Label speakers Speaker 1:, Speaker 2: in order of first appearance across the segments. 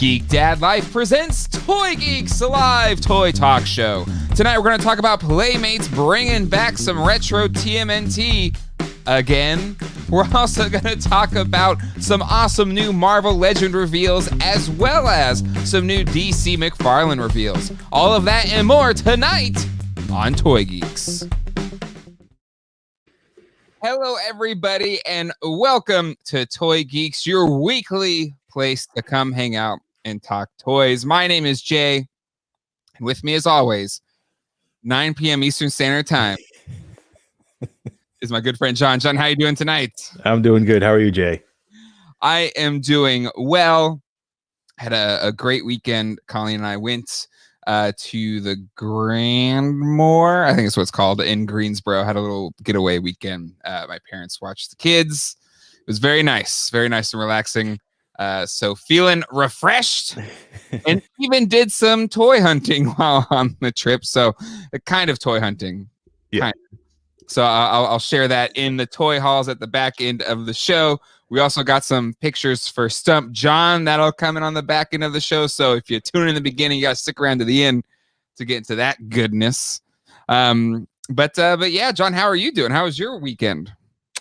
Speaker 1: Geek Dad Life presents Toy Geeks, a live toy talk show. Tonight we're going to talk about Playmates bringing back some retro TMNT again. We're also going to talk about some awesome new Marvel Legend reveals as well as some new DC McFarlane reveals. All of that and more tonight on Toy Geeks. Hello, everybody, and welcome to Toy Geeks, your weekly place to come hang out and talk toys. My name is Jay, and with me, as always, 9 p.m. Eastern Standard Time, is my good friend John. John, how you doing tonight?
Speaker 2: I'm doing good. How are you, Jay?
Speaker 1: I am doing well. Had a great weekend. Colleen and I went to the Grandmore, I think it's what it's called, in Greensboro. Had a little getaway weekend. My parents watched the kids. It was very nice and relaxing. So feeling refreshed, and even did some toy hunting while on the trip. So a kind of toy hunting.
Speaker 2: Yeah.
Speaker 1: Kind of. So I'll share that in the toy hauls at the back end of the show. We also got some pictures for Stump John that'll come in on the back end of the show. So if you tune in the beginning, you got to stick around to the end to get into that goodness. But yeah, John, how are you doing? How was your weekend?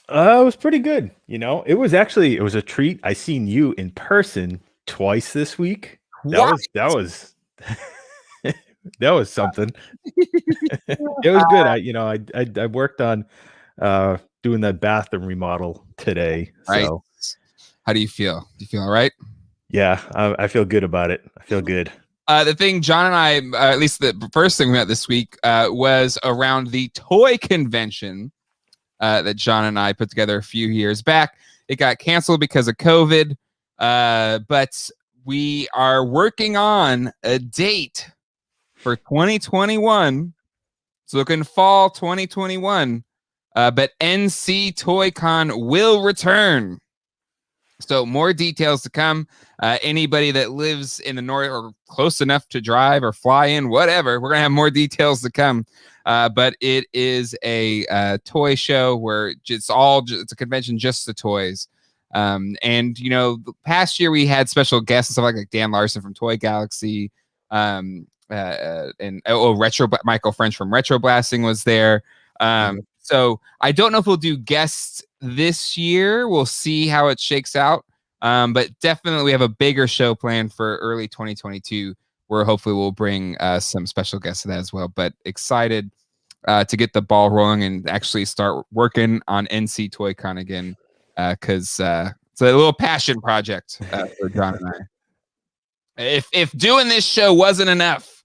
Speaker 2: It was pretty good. You know, it was a treat. I seen you in person twice this week. That was that was something. It was good. I worked on doing that bathroom remodel today.
Speaker 1: Right.
Speaker 2: So
Speaker 1: how do you feel? Do you feel all right?
Speaker 2: Yeah, I feel good about it. I feel good.
Speaker 1: The thing John and I, at least the first thing we met this week, was around the toy convention that John and I put together a few years back. It got canceled because of COVID, but we are working on a date for 2021. So looking fall 2021. But NC Toy Con will return. So more details to come. Anybody that lives in the north or close enough to drive or fly in, whatever, we're going to have more details to come. But it is a toy show where it's a convention just the toys. And, you know, the past year we had special guests and stuff like Dan Larson from Toy Galaxy. And Michael French from Retro Blasting was there. So I don't know if we'll do guests this year. We'll see how it shakes out. But definitely we have a bigger show planned for early 2022 where hopefully we'll bring some special guests to that as well. But excited to get the ball rolling and actually start working on NC Toy Con again because it's a little passion project for John and I. If doing this show wasn't enough.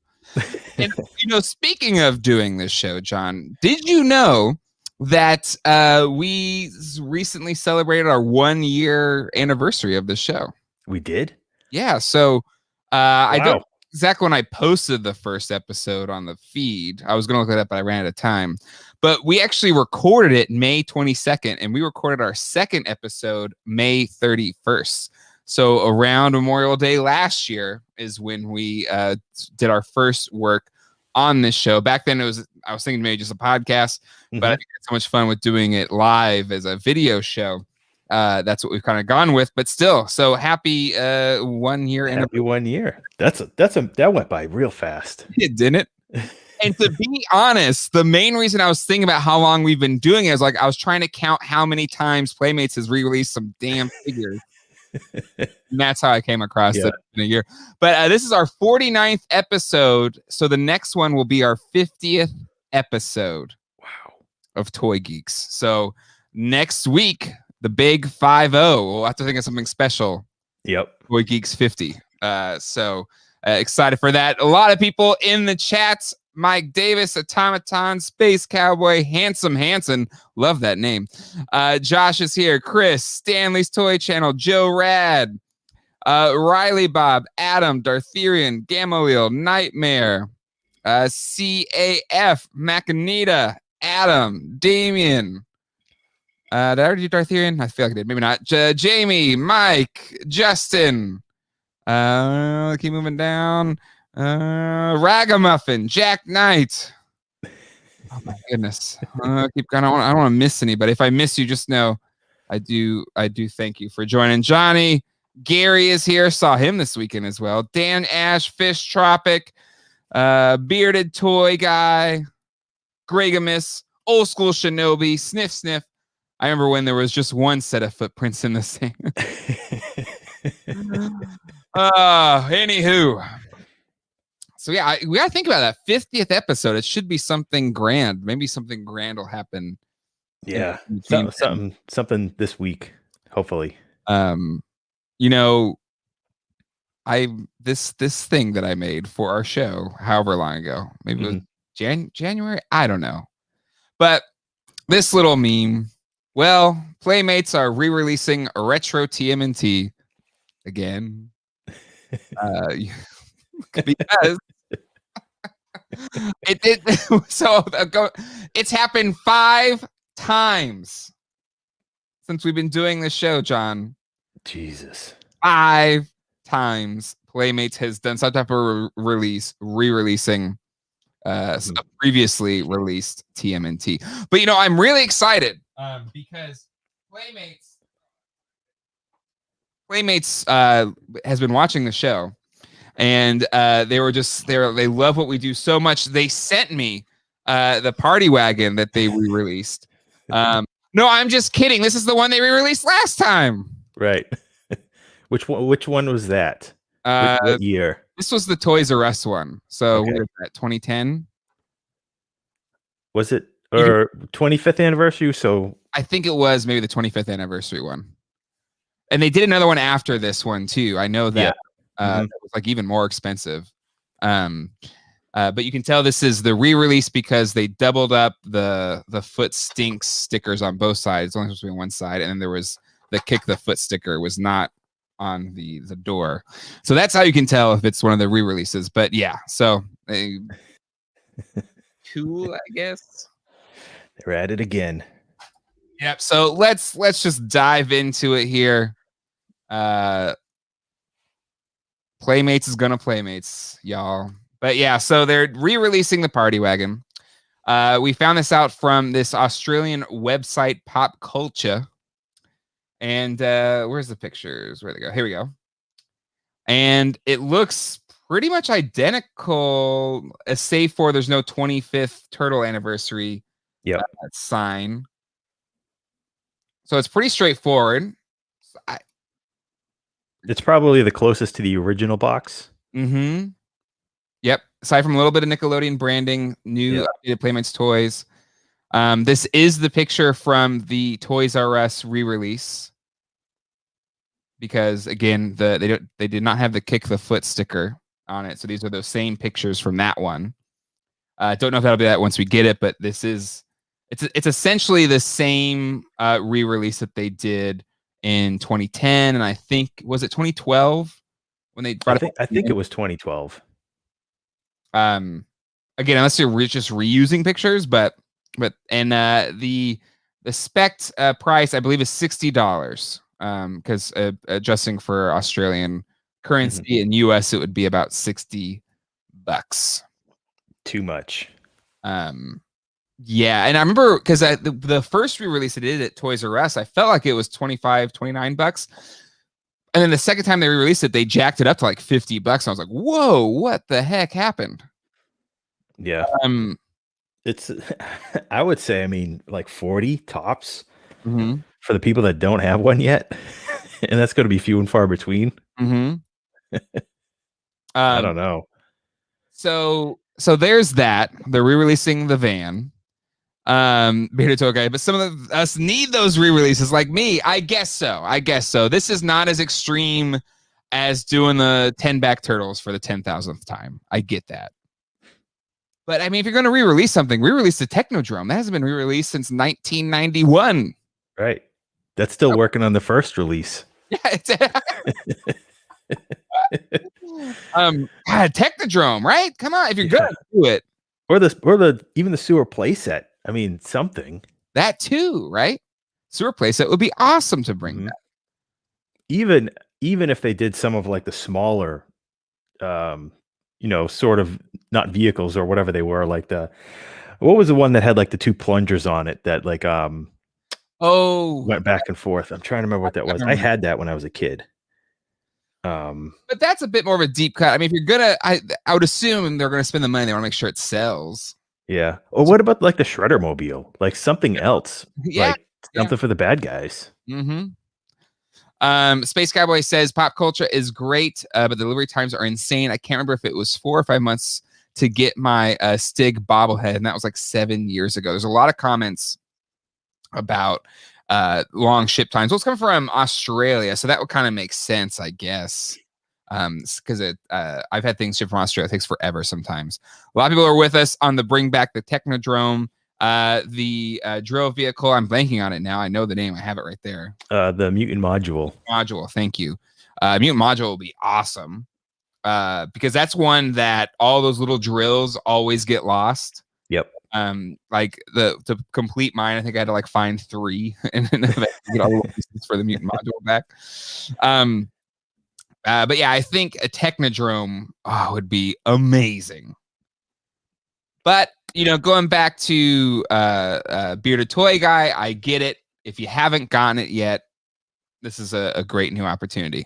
Speaker 1: And, you know, speaking of doing this show, John, did you know that we recently celebrated our 1-year anniversary of the show?
Speaker 2: We did?
Speaker 1: Yeah. So wow. I don't know exactly when I posted the first episode on the feed. I was going to look it up, but I ran out of time. But we actually recorded it May 22nd, and we recorded our second episode May 31st. So around Memorial Day last year is when we did our first work on this show. Back then, I was thinking maybe just a podcast, but I had so much fun with doing it live as a video show. That's what we've kind of gone with. But still, so happy 1 year.
Speaker 2: Happy 1 year. That went by real fast.
Speaker 1: It didn't. And to be honest, the main reason I was thinking about how long we've been doing it is like I was trying to count how many times Playmates has re-released some damn figures. And that's how I came across it in a year. But this is our 49th episode. So the next one will be our 50th episode of Toy Geeks. So next week, the big 5-0. We'll have to think of something special.
Speaker 2: Yep.
Speaker 1: Toy Geeks 50. So excited for that. A lot of people in the chats. Mike Davis, Automaton, Space Cowboy, Handsome Hanson. Love that name. Josh is here. Chris, Stanley's Toy Channel, Joe Rad, Riley Bob, Adam, Dartherian, Gamaliel, Nightmare, CAF, Macanita, Adam, Damien. Did I already do Dartherian? I feel like I did. Maybe not. Jamie, Mike, Justin. Keep moving down. Ragamuffin, Jack Knight. Oh my goodness. Keep going. I don't want to miss anybody. If I miss you, just know I do thank you for joining. Johnny, Gary is here. Saw him this weekend as well. Dan Ash, Fish Tropic, Bearded Toy Guy, Gregamus, Old School Shinobi, Sniff Sniff. I remember when there was just one set of footprints in the sand. Anywho. So yeah, we gotta think about that 50th episode. It should be something grand. Maybe something grand will happen.
Speaker 2: Yeah, something this week, hopefully.
Speaker 1: You know, this thing that I made for our show, however long ago, maybe it was January. I don't know, but this little meme. Well, Playmates are re-releasing a retro TMNT again. Because it did. So it's happened 5 times since we've been doing this show, John.
Speaker 2: Jesus.
Speaker 1: 5 times Playmates has done some type of re-releasing some previously released TMNT. But I'm really excited because Playmates has been watching the show, and they love what we do so much. They sent me the party wagon that they re-released. No, I'm just kidding. This is the one they re-released last time.
Speaker 2: Right. Which one was that? What year?
Speaker 1: This was the Toys R Us one. So
Speaker 2: Okay.
Speaker 1: what was that, 2010?
Speaker 2: Was it or 25th anniversary? So
Speaker 1: I think it was maybe the 25th anniversary one. And they did another one after this one too. I know that. It was like even more expensive. But you can tell this is the re-release because they doubled up the foot stinks stickers on both sides. It's only supposed to be on one side, and then there was the kick the foot sticker was not on the door. So that's how you can tell if it's one of the re-releases. But yeah, so cool, I guess.
Speaker 2: They're at it again.
Speaker 1: Yep. So let's just dive into it here. Playmates is gonna Playmates, y'all. But yeah, so they're re-releasing the party wagon. We found this out from this Australian website, Pop Culture. And where's the pictures? Where'd they go? Here we go. And it looks pretty much identical, save for there's no 25th turtle anniversary sign. So it's pretty straightforward.
Speaker 2: It's probably the closest to the original box.
Speaker 1: Mm-hmm. Yep. Aside from a little bit of Nickelodeon branding, new updated Playmates toys. This is the picture from the Toys R Us re-release. Because again, they did not have the kick the foot sticker on it. So these are those same pictures from that one. Don't know if that'll be that once we get it, but it's essentially the same re-release that they did in 2010, and I think was it 2012 when they brought
Speaker 2: I think it was 2012.
Speaker 1: Again, unless you're just reusing pictures, but the spec price I believe is $60. Because adjusting for Australian currency in US, it would be about $60.
Speaker 2: Too much.
Speaker 1: Yeah, and I remember because the first re-release they did at Toys R Us, I felt like it was $25, $29. And then the second time they re-released it, they jacked it up to like $50. I was like, whoa, what the heck happened?
Speaker 2: Yeah. It's I would say, I mean, like 40 tops for the people that don't have one yet. And that's going to be few and far between. I don't know.
Speaker 1: So there's that. They're re-releasing the van. Bearded Toy Guy, but some of us need those re-releases like me. I guess so. This is not as extreme as doing the 10 back turtles for the 10,000th time. I get that. But I mean, if you're going to re-release something, re-release the Technodrome. That hasn't been re-released since 1991.
Speaker 2: Right. That's still working on the first release.
Speaker 1: Yeah. Technodrome, right? Come on, if you're gonna do it.
Speaker 2: Or the even the sewer playset. I mean, something.
Speaker 1: That too, right? Sewer playset would be awesome to bring back.
Speaker 2: Even if they did some of like the smaller sort of not vehicles or whatever they were, like what was the one that had like the 2 plungers on it that like went back and forth? I'm trying to remember what that was. I had that when I was a kid.
Speaker 1: But that's a bit more of a deep cut. I mean, if you're gonna, I would assume they're gonna spend the money. They want to make sure it sells.
Speaker 2: Yeah. Or what about like the Shredder Mobile? Like something else.
Speaker 1: Yeah.
Speaker 2: Like something for the bad guys.
Speaker 1: Mm-hmm. Space Cowboy says pop culture is great, but the delivery times are insane. I can't remember if it was 4 or 5 months to get my Stig bobblehead, and that was like 7 years ago. There's a lot of comments about long ship times. Well, it's coming from Australia, so that would kind of make sense, I guess. Because I've had things shipped from Australia. It takes forever sometimes. A lot of people are with us on the Bring Back the Technodrome. The drill vehicle, I'm blanking on it now. I know the name. I have it right there.
Speaker 2: The Mutant Module.
Speaker 1: Thank you. Mutant Module will be awesome. Because that's one that all those little drills always get lost.
Speaker 2: Yep.
Speaker 1: Like to complete mine, I think I had to like find 3 and then get all the pieces for the Mutant Module back. But yeah, I think a Technodrome would be amazing. But going back to Bearded Toy Guy, I get it. If you haven't gotten it yet, this is a great new opportunity.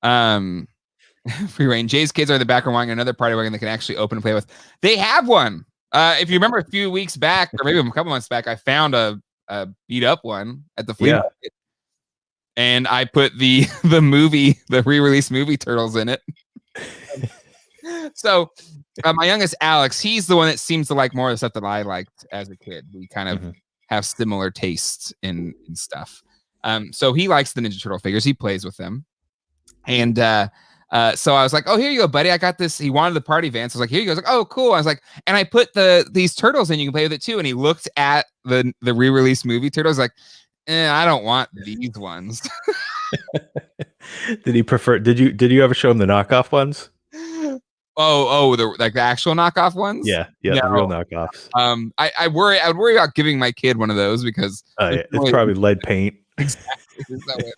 Speaker 1: Free reign. Jay's kids are in the background wanting another party wagon they can actually open and play with. They have one. If you remember a few weeks back, or maybe a couple months back, I found a beat up one at the flea market. And I put the re-release movie Turtles in it. So my youngest Alex, he's the one that seems to like more of the stuff that I liked as a kid. We kind of have similar tastes in stuff. So he likes the Ninja Turtle figures. He plays with them. And so I was like, oh, here you go, buddy. I got this. He wanted the party van. So I was like, here you go. I was like, oh, cool. I was like, and I put these turtles in. You can play with it too. And he looked at the re-release movie Turtles like, I don't want these ones.
Speaker 2: Did he prefer? Did you ever show him the knockoff ones?
Speaker 1: Oh, the actual knockoff ones?
Speaker 2: Yeah, no. The real knockoffs.
Speaker 1: I would worry about giving my kid one of those because
Speaker 2: it's probably lead paint.
Speaker 1: Exactly.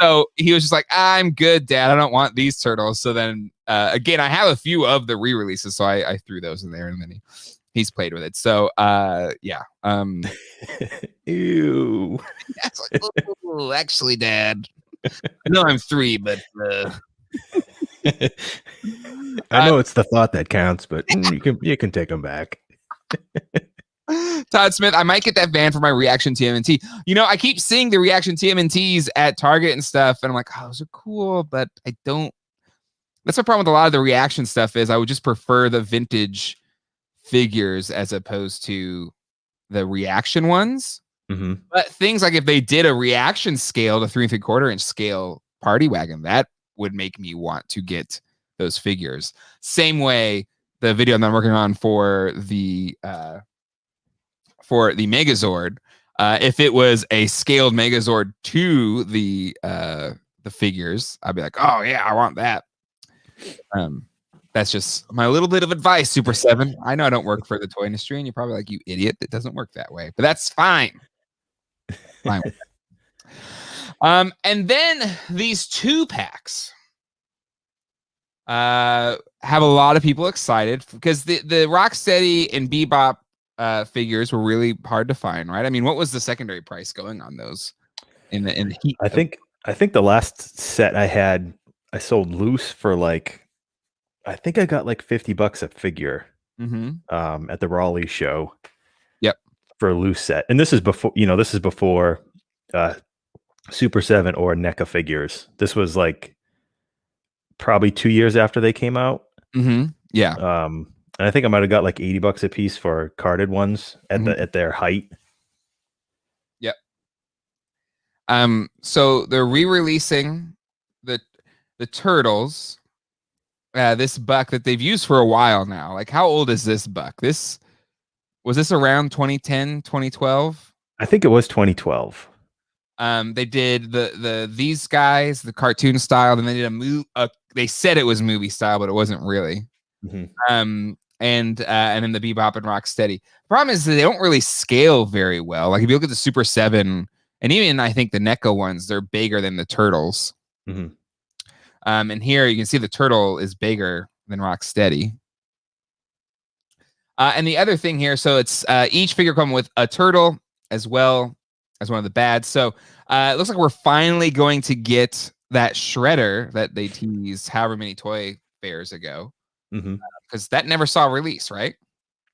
Speaker 1: So he was just like, I'm good, Dad. I don't want these turtles. So then again, I have a few of the re-releases, so I threw those in there, and then he's played with it. So yeah.
Speaker 2: Ew.
Speaker 1: That's like, oh, actually, Dad. I know I'm 3, but
Speaker 2: I know it's the thought that counts, but you can take them back.
Speaker 1: Todd Smith, I might get that van for my Reaction TMNT. I keep seeing the Reaction TMNTs at Target and stuff, and I'm like, oh, those are cool, but I don't. That's my problem with a lot of the Reaction stuff is I would just prefer the vintage figures as opposed to the Reaction ones.
Speaker 2: Mm-hmm.
Speaker 1: But things like if they did a Reaction scale to 3 3/4 inch scale party wagon, that would make me want to get those figures. Same way the video that I'm working on for the Megazord, if it was a scaled Megazord to the figures, I'd be like, oh yeah, I want that. That's just my little bit of advice, Super7. I know I don't work for the toy industry, and you're probably like, you idiot, it doesn't work that way, but that's fine. Fine. And then these 2-packs have a lot of people excited because the Rocksteady and Bebop figures were really hard to find, right? I mean, what was the secondary price going on those in the heat?
Speaker 2: I think the last set I sold loose for like, I think I got like $50 a figure at the Raleigh show.
Speaker 1: Yep.
Speaker 2: For a loose set. And this is before, Super7 or NECA figures. This was like probably 2 years after they came out.
Speaker 1: Yeah.
Speaker 2: And I think I might have got like $80 a piece for carded ones at their height.
Speaker 1: Yep. So they're re-releasing the Turtles. This buck that they've used for a while now. Like, how old is this buck? Was this around 2010, 2012?
Speaker 2: I think it was 2012.
Speaker 1: They did these guys, the cartoon style, and they did they said it was movie style, but it wasn't really. And then the Bebop and Rocksteady. Problem is that they don't really scale very well. Like if you look at the Super7 and even I think the NECA ones, they're bigger than the Turtles. And here you can see the turtle is bigger than Rocksteady. And the other thing here, so it's each figure comes with a turtle as well as one of the bads. So it looks like we're finally going to get that shredder that they teased however many toy fairs ago, because that never saw release, right?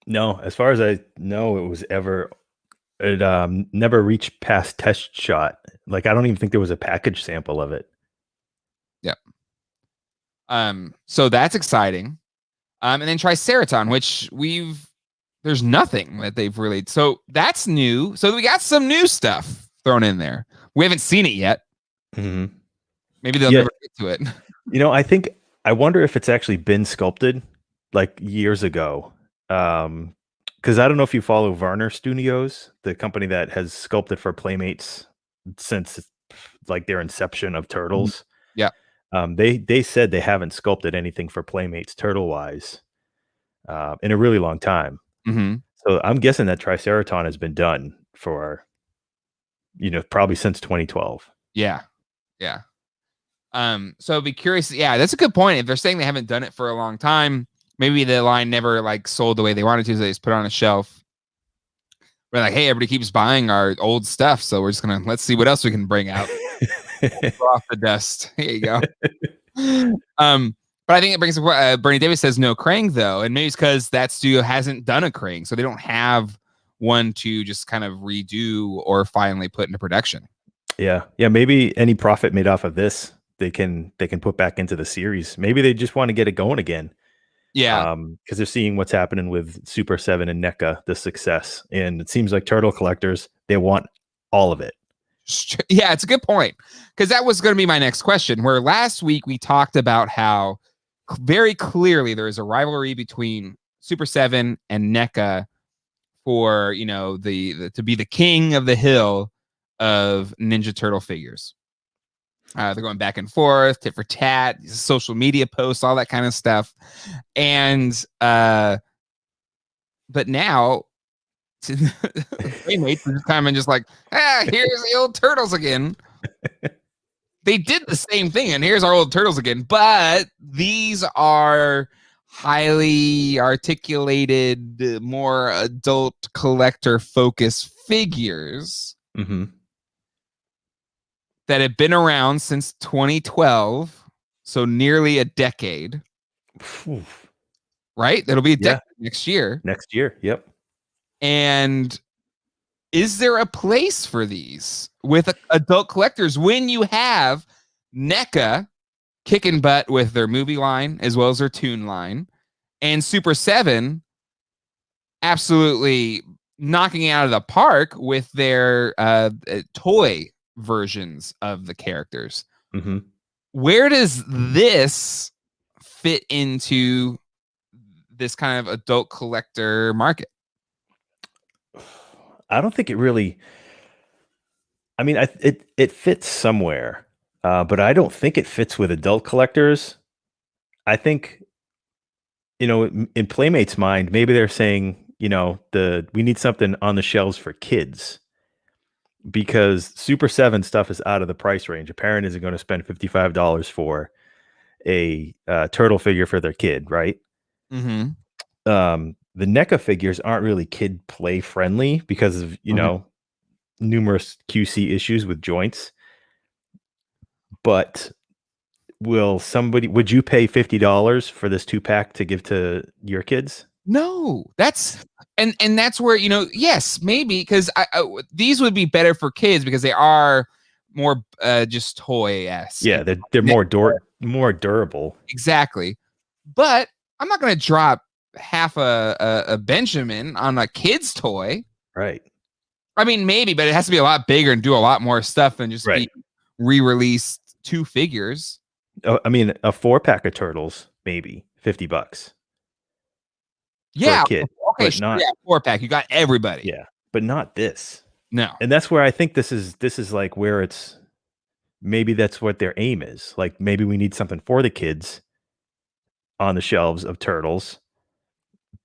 Speaker 2: No, as far as I know, it never reached past test shot. Like, I don't even think there was a package sample of it.
Speaker 1: Yep. So that's exciting. And then Triceraton, which there's nothing that they've released. So that's new. So we got some new stuff thrown in there. We haven't seen it yet. Maybe they'll never get to it.
Speaker 2: I wonder if it's actually been sculpted like years ago. Because I don't know if you follow Varner Studios, the company that has sculpted for Playmates since like their inception of Turtles.
Speaker 1: Yeah.
Speaker 2: They said they haven't sculpted anything for Playmates turtle wise in a really long time. So I'm guessing that Triceraton has been done for, probably since 2012.
Speaker 1: Yeah. So I'd be curious. Yeah, that's a good point. If they're saying they haven't done it for a long time, maybe the line never like sold the way they wanted to, so they just put it on a shelf. We're like, hey, everybody keeps buying our old stuff, so we're just let's see what else we can bring out. Off the dust. Here you go. But I think it brings up Bernie Davis says no Krang though, and maybe it's because that studio hasn't done a Krang, so they don't have one to just kind of redo or finally put into production.
Speaker 2: Yeah. Maybe any profit made off of this, they can put back into the series. Maybe they just want to get it going again.
Speaker 1: Yeah.
Speaker 2: Because they're seeing what's happening with Super7 and NECA, the success, and it seems like turtle collectors, they want all of it.
Speaker 1: Yeah, it's a good point, because that was going to be my next question, where last week we talked about how very clearly there is a rivalry between Super7 and NECA for, to be the king of the hill of Ninja Turtle figures. They're going back and forth, tit for tat, social media posts, all that kind of stuff. And but now Playmates are just kind of just like, here's the old turtles again. They did the same thing, and here's our old turtles again. But these are highly articulated, more adult collector focused figures that have been around since 2012, so nearly a decade. Right? That'll be a decade next year.
Speaker 2: Next year, yep.
Speaker 1: And is there a place for these with adult collectors when you have NECA kicking butt with their movie line as well as their toon line, and Super7 absolutely knocking it out of the park with their toy versions of the characters? Where does this fit into this kind of adult collector market?
Speaker 2: I don't think it really. I mean, it fits somewhere, but I don't think it fits with adult collectors. I think, in Playmates' mind, maybe they're saying, we need something on the shelves for kids, because Super7 stuff is out of the price range. A parent isn't going to spend $55 for a turtle figure for their kid, right? The NECA figures aren't really kid play friendly because of, numerous QC issues with joints. But would you pay $50 for this 2-pack to give to your kids?
Speaker 1: No, that's where, yes, maybe, because these would be better for kids because they are more just toy-esque.
Speaker 2: Yeah, they're more durable.
Speaker 1: Exactly. But I'm not going to drop half a Benjamin on a kid's toy.
Speaker 2: Right.
Speaker 1: I mean, maybe, but it has to be a lot bigger and do a lot more stuff than just be re-released 2 figures.
Speaker 2: I mean, a 4-pack of turtles, maybe $50.
Speaker 1: Yeah.
Speaker 2: For a kid,
Speaker 1: okay. Sure, 4-pack. You got everybody.
Speaker 2: Yeah, but not this.
Speaker 1: No.
Speaker 2: And that's where I think this is like where maybe that's what their aim is. Like, maybe we need something for the kids on the shelves of turtles,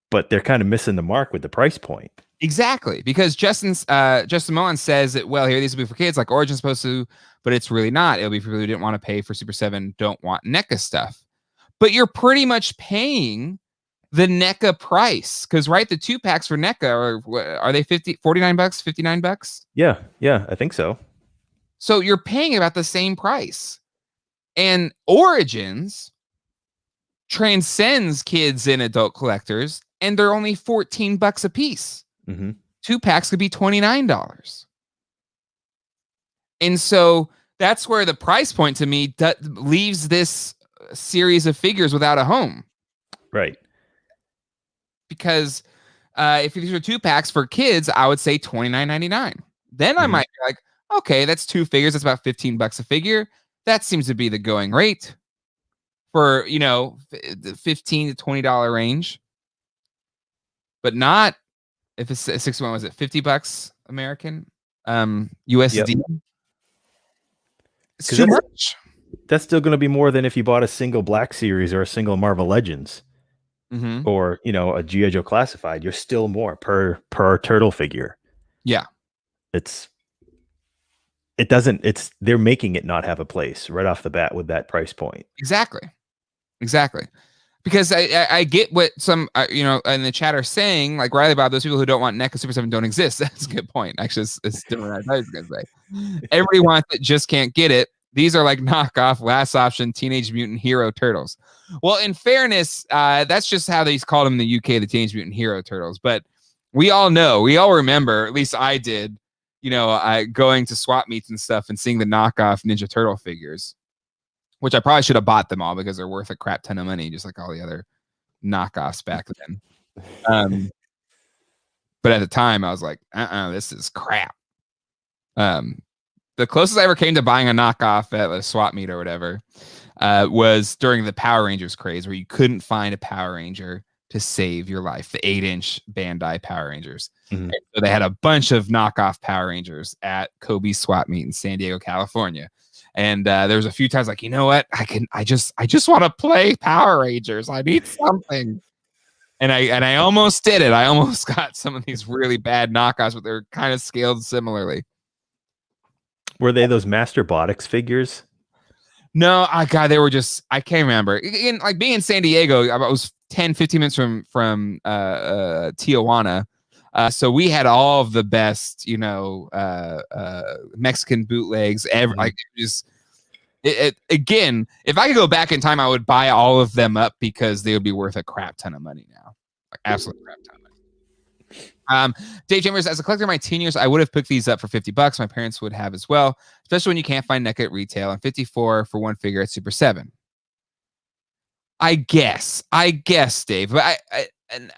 Speaker 2: but they're kind of missing the mark with the price point.
Speaker 1: Exactly, because Justin Mohan says that, well, here, these will be for kids like Origin's supposed to, but it's really not. It'll be for people who didn't want to pay for Super7, don't want NECA stuff. But you're pretty much paying the NECA price, because the 2-packs for NECA are they $49, $59?
Speaker 2: Yeah, I think so.
Speaker 1: So you're paying about the same price. And Origins transcends kids and adult collectors, and they're only $14 a piece.
Speaker 2: Mm-hmm.
Speaker 1: 2 packs could be $29. And so that's where the price point to me leaves this series of figures without a home.
Speaker 2: Right.
Speaker 1: Because if these are 2 packs for kids, I would say $29.99. Then I might be like, okay, that's 2 figures. That's about $15 a figure. That seems to be the going rate for, the $15 to $20 range. But not if it's 61, was it $50 American? USD. Yep. It's too much.
Speaker 2: That's still going to be more than if you bought a single Black Series or a single Marvel Legends. Or a G.I. Joe Classified. You're still more per turtle figure.
Speaker 1: Yeah,
Speaker 2: they're making it not have a place right off the bat with that price point.
Speaker 1: Exactly. Because I get what some in the chat are saying, like Riley Bob, those people who don't want NECA Super 7 don't exist. That's a good point. Actually, it's different. I was gonna say everybody wants it, just can't get it. These are like knockoff last option Teenage Mutant Hero Turtles. Well, in fairness, that's just how they called them in the UK, the Teenage Mutant Hero Turtles. But we all remember, at least I did, going to swap meets and stuff and seeing the knockoff Ninja Turtle figures, which I probably should have bought them all because they're worth a crap ton of money, just like all the other knockoffs back then. But at the time, I was like, this is crap. The closest I ever came to buying a knockoff at a swap meet or whatever was during the Power Rangers craze, where you couldn't find a Power Ranger to save your life, the 8-inch Bandai Power Rangers. So they had a bunch of knockoff Power Rangers at Kobe's swap meet in San Diego, California. And there was a few times like, you know what? I just want to play Power Rangers. I need something. And I almost did it. I almost got some of these really bad knockoffs, but they're kind of scaled similarly.
Speaker 2: Were they those Master Botics figures?
Speaker 1: No, they were just, I can't remember. Again, like being in San Diego, I was 10, 15 minutes from Tijuana. So we had all of the best, Mexican bootlegs ever. Like again, if I could go back in time, I would buy all of them up because they would be worth a crap ton of money now. Like absolute crap ton of money. Dave Chambers, as a collector in my teen years, I would have picked these up for $50. My parents would have as well, especially when you can't find NECA at retail, and $54 for one figure at Super 7. I guess, Dave, but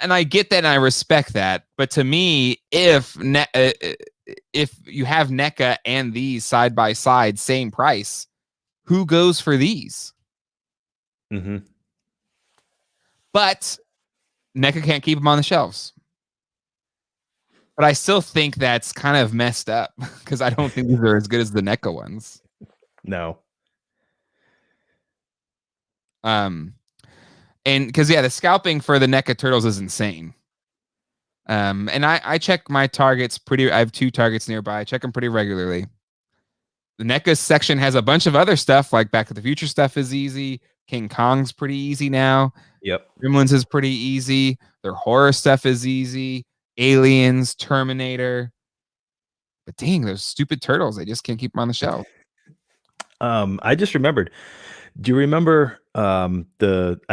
Speaker 1: I get that and I respect that. But to me, if you have NECA and these side by side, same price, who goes for these? But NECA can't keep them on the shelves. But I still think that's kind of messed up because I don't think these are as good as the NECA ones.
Speaker 2: No.
Speaker 1: And because the scalping for the NECA Turtles is insane. And I check my targets I have 2 targets nearby. I check them pretty regularly. The NECA section has a bunch of other stuff, like Back to the Future stuff is easy. King Kong's pretty easy now.
Speaker 2: Yep.
Speaker 1: Gremlins is pretty easy. Their horror stuff is easy. Aliens, Terminator. But dang, those stupid turtles, they just can't keep them on the shelf.
Speaker 2: I just remembered. Do you remember I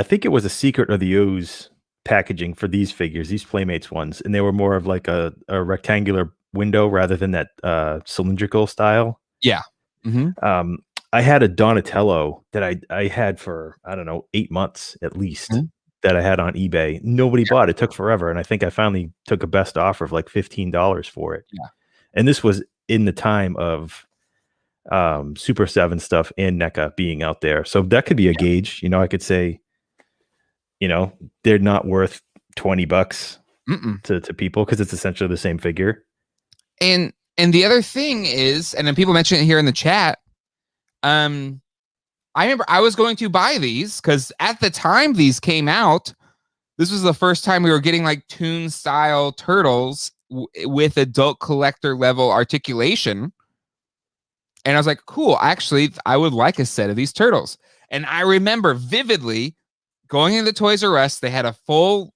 Speaker 2: think it was a Secret of the Ooze packaging for these figures, these Playmates ones, and they were more of like a rectangular window rather than that cylindrical style.
Speaker 1: Yeah.
Speaker 2: I had a Donatello that I had for, I don't know, 8 months at least that I had on eBay. Nobody bought it. It took forever. And I think I finally took a best offer of like $15 for it.
Speaker 1: Yeah.
Speaker 2: And this was in the time of Super 7 stuff and NECA being out there. So that could be a gauge. I could say, they're not worth $20 to people because it's essentially the same figure.
Speaker 1: And the other thing is, and then people mention it here in the chat, I remember I was going to buy these because at the time these came out, this was the first time we were getting like Toon style turtles with adult collector level articulation. And I was like, cool, actually, I would like a set of these turtles. And I remember vividly going into Toys R Us, they had a full,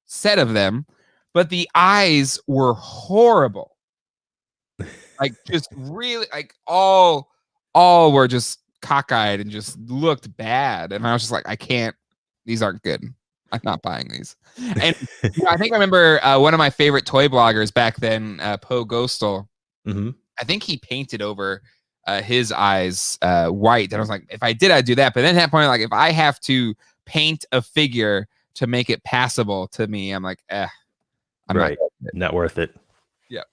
Speaker 1: set of them, but the eyes were horrible. Like just really, like all were just cockeyed and just looked bad. And I was just like, I can't, these aren't good. I'm not buying these. And I think I remember one of my favorite toy bloggers back then, Poe Ghostal.
Speaker 2: Mm-hmm.
Speaker 1: I think he painted over his eyes white. And I was like, if I did, I'd do that. But then at that point, like, if I have to paint a figure to make it passable to me, I'm like, I'm
Speaker 2: not worth it.
Speaker 1: Yeah.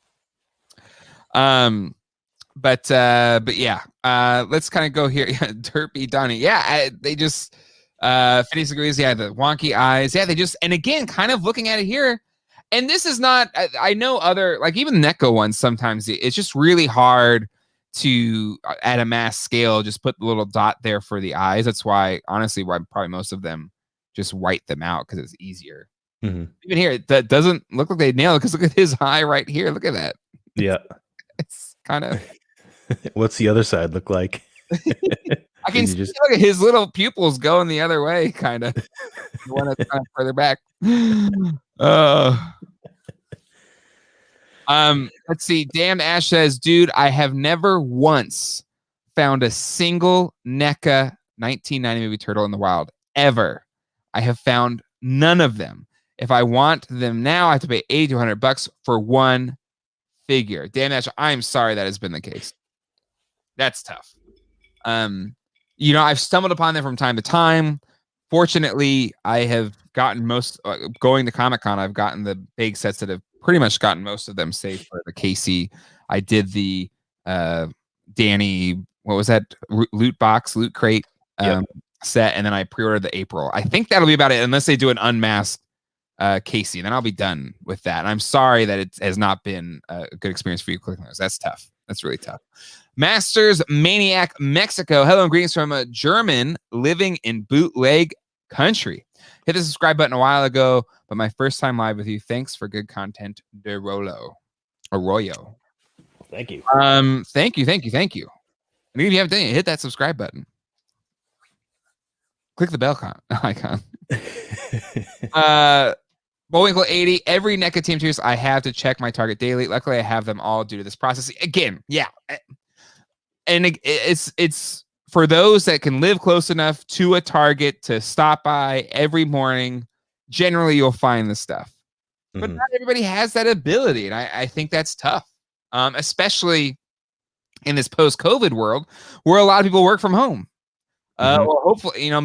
Speaker 1: But yeah, let's kind of go here. Derpy Donnie. Yeah, they just Phineas agrees. Yeah, the wonky eyes. Yeah, they just, and again, kind of looking at it here. And this is not, I know other, like even NECA ones, sometimes it's just really hard to, at a mass scale, just put the little dot there for the eyes. That's why, honestly, why probably most of them just white them out because it's easier.
Speaker 2: Mm-hmm.
Speaker 1: Even here, that doesn't look like they nailed it because look at his eye right here. Look at that.
Speaker 2: Yeah.
Speaker 1: It's kind of.
Speaker 2: What's the other side look like?
Speaker 1: I can see, look at his little pupils going the other way, kind of. The one that's kind of further back. Let's see. Damn Ash says, dude, I have never once found a single NECA 1990 movie turtle in the wild ever. I have found none of them. If I want them now, I have to pay $80 to $100 for one figure. Damn Ash, I'm sorry that has been the case. That's tough. You know, I've stumbled upon them from time to time. Fortunately, I have gotten most going to Comic-Con. I've gotten the big sets that have pretty much gotten most of them safe for the Casey. I did the Danny, what was that? Loot crate set, and then I pre-ordered the April. I think that'll be about it, unless they do an unmasked Casey. Then I'll be done with that. And I'm sorry that it has not been a good experience for you clicking those. That's tough. That's really tough. Masters Maniac Mexico. Hello and greetings from a German living in bootleg country. Hit the subscribe button a while ago, but my first time live with you. Thanks for good content, De Arroyo.
Speaker 2: Thank you.
Speaker 1: Thank you. And if you haven't done it, hit that subscribe button. Click the bell icon. Bullwinkle 80. Every NECA team tiers I have to check my target daily. Luckily, I have them all due to this process. Again, yeah. And it's for those that can live close enough to a target to stop by every morning. Generally, you'll find the stuff. But not everybody has that ability. And I think that's tough, especially in this post-COVID world where a lot of people work from home. Well, hopefully, you know,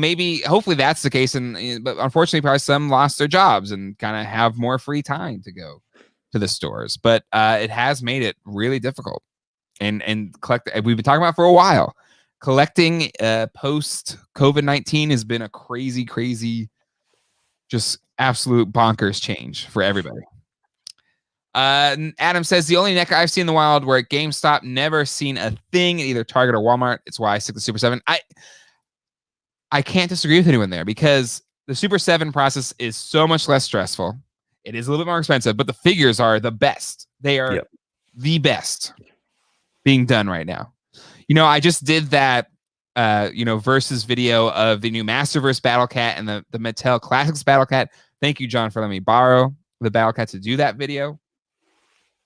Speaker 1: hopefully that's the case. But unfortunately, probably some lost their jobs and kind of have more free time to go to the stores. But it has made it really difficult. And collect. We've been talking about for a while. Collecting post COVID-19 has been a crazy, just absolute bonkers change for everybody. Adam says the only NECA I've seen in the wild where at GameStop, never seen a thing at either Target or Walmart. It's why I stick to Super7. I can't disagree with anyone there because the Super 7 process is so much less stressful. It is a little bit more expensive, but the figures are the best. They are the best being done right now. You know, I just did that, versus video of the new Masterverse Battle Cat and the Mattel Classics Battle Cat. Thank you, John, for letting me borrow the Battle Cat to do that video.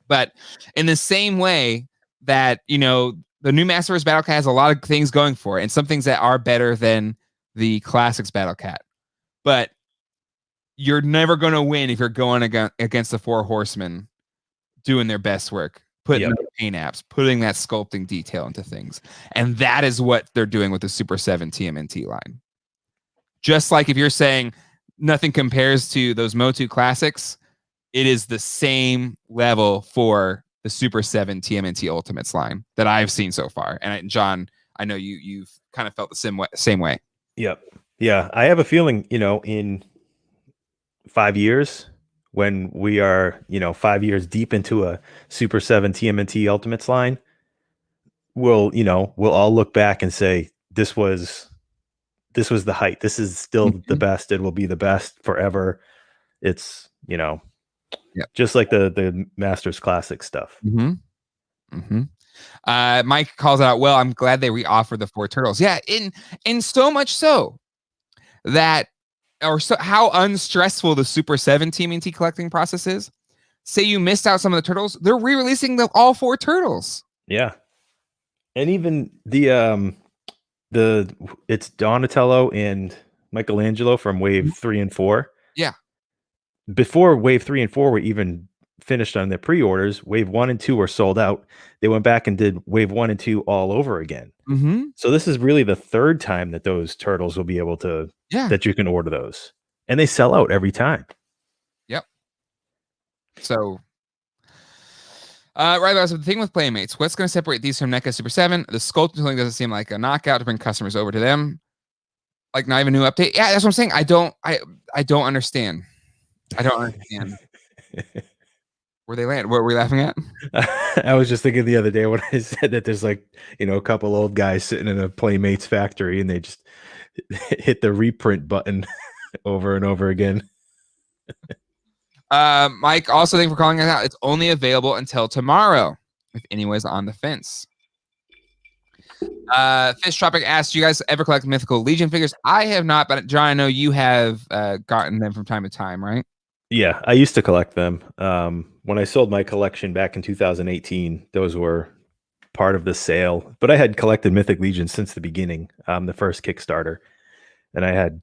Speaker 1: But in the same way that, you know, the new Masterverse Battle Cat has a lot of things going for it and some things that are better than the Classics Battle Cat. But you're never going to win if you're going against the Four Horsemen doing their best work, putting the paint apps, putting that sculpting detail into things. And that is what they're doing with the Super 7 TMNT line. Just like if you're saying nothing compares to those MOTU classics, it is the same level for the Super 7 TMNT Ultimates line that I've seen so far. And John, I know you've kind of felt the same way.
Speaker 2: Yep. Yeah. I have a feeling, you know, in 5 years, when we are, 5 years deep into a Super 7 TMNT Ultimates line, we'll all look back and say, this was the height. This is still the best. It will be the best forever. It's, just like the Masters Classic stuff.
Speaker 1: Mike calls it out. Well, I'm glad they reoffered the Four Turtles. Yeah, in so much so that, how unstressful the Super 7 TMNT collecting process is. Say you missed out some of the turtles, they're re-releasing all four turtles.
Speaker 2: Yeah, and even the It's Donatello and Michelangelo from Wave 3 and 4.
Speaker 1: Yeah.
Speaker 2: Before Wave 3 and 4 were even finished on their pre-orders, Wave 1 and 2 were sold out. They went back and did Wave 1 and 2 all over again.
Speaker 1: Mm-hmm.
Speaker 2: So this is really the third time that those turtles will be able to that you can order those. And they sell out every time.
Speaker 1: Yep. So right, so the thing with Playmates, what's going to separate these from NECA Super7? The sculpting thing doesn't seem like a knockout to bring customers over to them. Like not even a new update. Yeah, that's what I'm saying. I don't understand. I don't understand. Where they land? What were we laughing at?
Speaker 2: I was just thinking the other day when I said that there's like, a couple old guys sitting in a Playmates factory and they just hit the reprint button over and over again.
Speaker 1: Mike, also thank you for calling us out. It's only available until tomorrow. If anyone's on the fence. Fish Tropic asked, do you guys ever collect Mythical Legion figures? I have not, but John, I know you have gotten them from time to time, right?
Speaker 2: Yeah, I used to collect them. When I sold my collection back in 2018, those were part of the sale. But I had collected Mythic Legion since the beginning, the first Kickstarter, and I had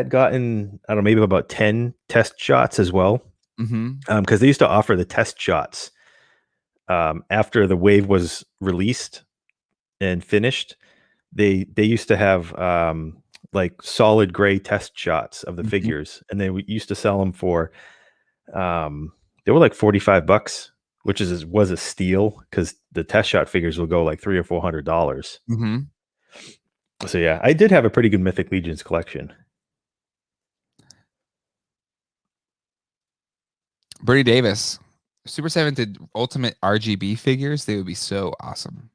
Speaker 2: gotten, I don't know, maybe about 10 test shots as well, because they used to offer the test shots after the wave was released and finished. They used to have like solid gray test shots of the figures, and they used to sell them for they were like $45, which was a steal because the test shot figures will go like $300 or $400. So yeah, I did have a pretty good Mythic Legions collection.
Speaker 1: Bernie Davis, Super 7 did ultimate RGB figures. They would be so awesome.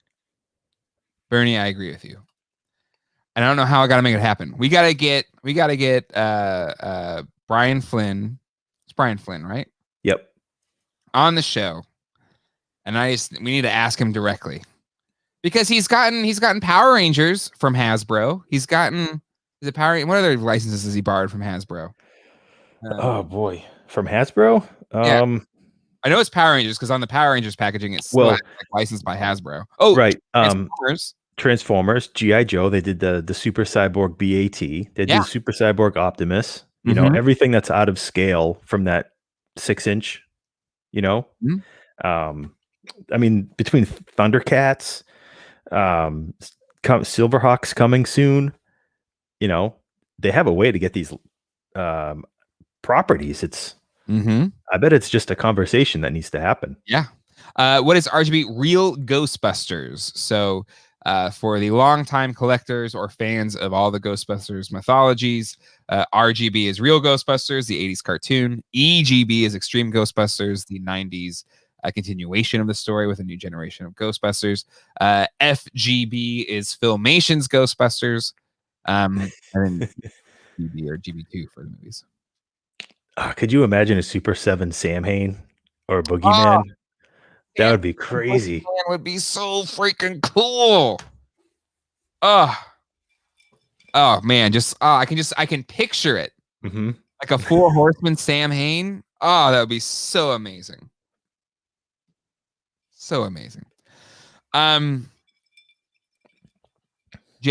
Speaker 1: Bernie, I agree with you. And I don't know how I got to make it happen. We got to get Brian Flynn. It's Brian Flynn, right?
Speaker 2: Yep.
Speaker 1: On the show. And we need to ask him directly. Because he's gotten Power Rangers from Hasbro. He's gotten what other licenses has he borrowed from Hasbro?
Speaker 2: Oh boy, from Hasbro?
Speaker 1: Yeah. I know it's Power Rangers because on the Power Rangers packaging it's like licensed by Hasbro. Oh,
Speaker 2: right.
Speaker 1: Transformers,
Speaker 2: G.I. Joe, they did the Super Cyborg BAT. They did Super Cyborg Optimus. Everything that's out of scale from that 6-inch, I mean, between Thundercats, Silverhawks coming soon, they have a way to get these properties. It's I bet it's just a conversation that needs to happen.
Speaker 1: Yeah. What is RGB? Real Ghostbusters. So for the longtime collectors or fans of all the Ghostbusters mythologies, RGB is Real Ghostbusters, the 80s cartoon. EGB is Extreme Ghostbusters, the 90s continuation of the story with a new generation of Ghostbusters. FGB is Filmation's Ghostbusters. And then GB or GB2 for the movies.
Speaker 2: Could you imagine a Super 7 Samhain or Boogeyman? That would be crazy.
Speaker 1: Boogeyman would be so freaking cool. Oh man, I can picture it. Like a 4 Horsemen Samhain. Oh, that would be so amazing. So amazing. G.I.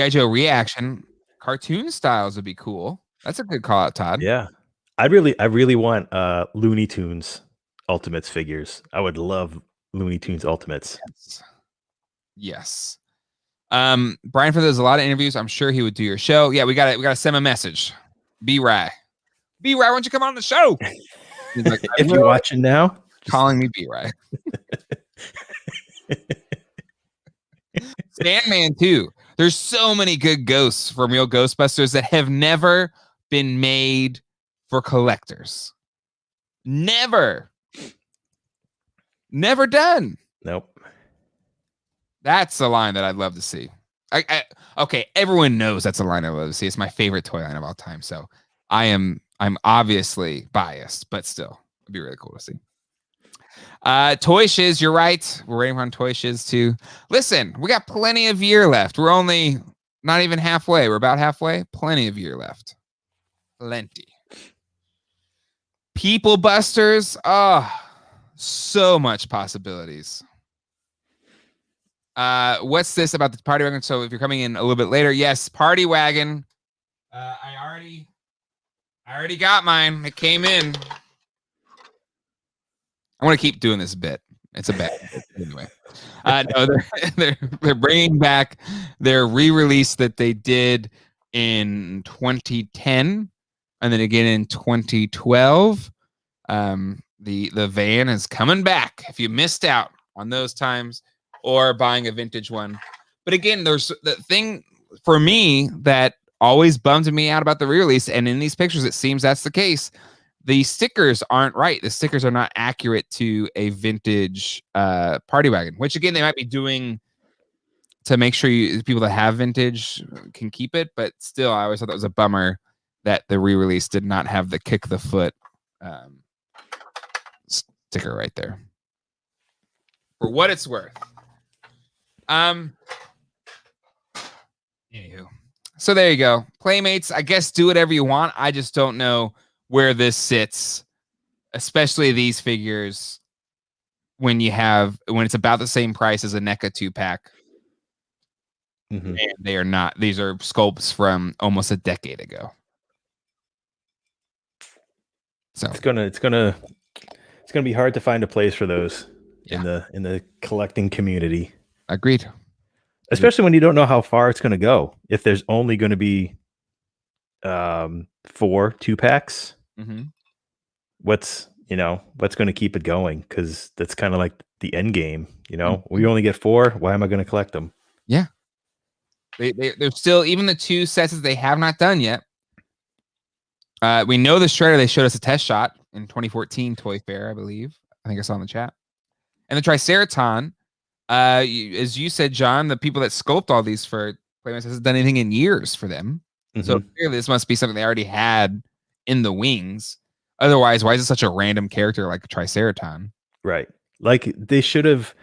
Speaker 1: Joe Reaction cartoon styles would be cool. That's a good call out, Todd.
Speaker 2: Yeah. I really want Looney Tunes Ultimates figures. I would love Looney Tunes Ultimates.
Speaker 1: Yes. Brian, for there's a lot of interviews. I'm sure he would do your show. Yeah, we gotta send him a message. B-Ry, why don't you come on the show? He's like,
Speaker 2: if you're watching now,
Speaker 1: calling me B-Ry. Sandman too. There's so many good ghosts from Real Ghostbusters that have never been made for collectors. Never done.
Speaker 2: Nope.
Speaker 1: That's a line that I'd love to see. Okay, everyone knows that's a line I love to see. It's my favorite toy line of all time. So I'm obviously biased, but still, it'd be really cool to see. Toy Shiz, you're right. We're waiting on Toy Shiz too. Listen, we got plenty of year left. We're only not even halfway. We're about halfway. Plenty of year left. Plenty. People Busters. Oh, so much possibilities. What's this about the party wagon? So if you're coming in a little bit later, yes, party wagon. I already got mine. It came in. I want to keep doing this bit. It's a bit anyway. No, they're bringing back their re-release that they did in 2010, and then again in 2012. The van is coming back. If you missed out on those times, or buying a vintage one, but again, there's the thing for me that always bummed me out about the re-release, and in these pictures, it seems that's the case. The stickers aren't right. The stickers are not accurate to a vintage party wagon, which again they might be doing to make sure people that have vintage can keep it. But still, I always thought that was a bummer that the re-release did not have the kick the foot sticker right there. For what it's worth. Anywho. So there you go. Playmates, I guess do whatever you want. I just don't know where this sits, especially these figures when it's about the same price as a NECA 2-pack. Mm-hmm. And they are not. These are sculpts from almost a decade ago. So
Speaker 2: it's gonna be hard to find a place for those in the collecting community.
Speaker 1: Agreed.
Speaker 2: Especially when you don't know how far it's going to go. If there's only going to be 4 2-packs,
Speaker 1: mm-hmm.
Speaker 2: what's going to keep it going? Because that's kind of like the end game. Mm-hmm. We only get 4. Why am I going to collect them?
Speaker 1: Yeah, they're still, even the 2 sets that they have not done yet. We know the Shredder. They showed us a test shot in 2014 Toy Fair, I believe. I think I saw in the chat. And the Triceraton. As you said, John, the people that sculpt all these for Playmates hasn't done anything in years for them. Mm-hmm. So clearly this must be something they already had in the wings. Otherwise, why is it such a random character like a Triceraton?
Speaker 2: Right. Like they should have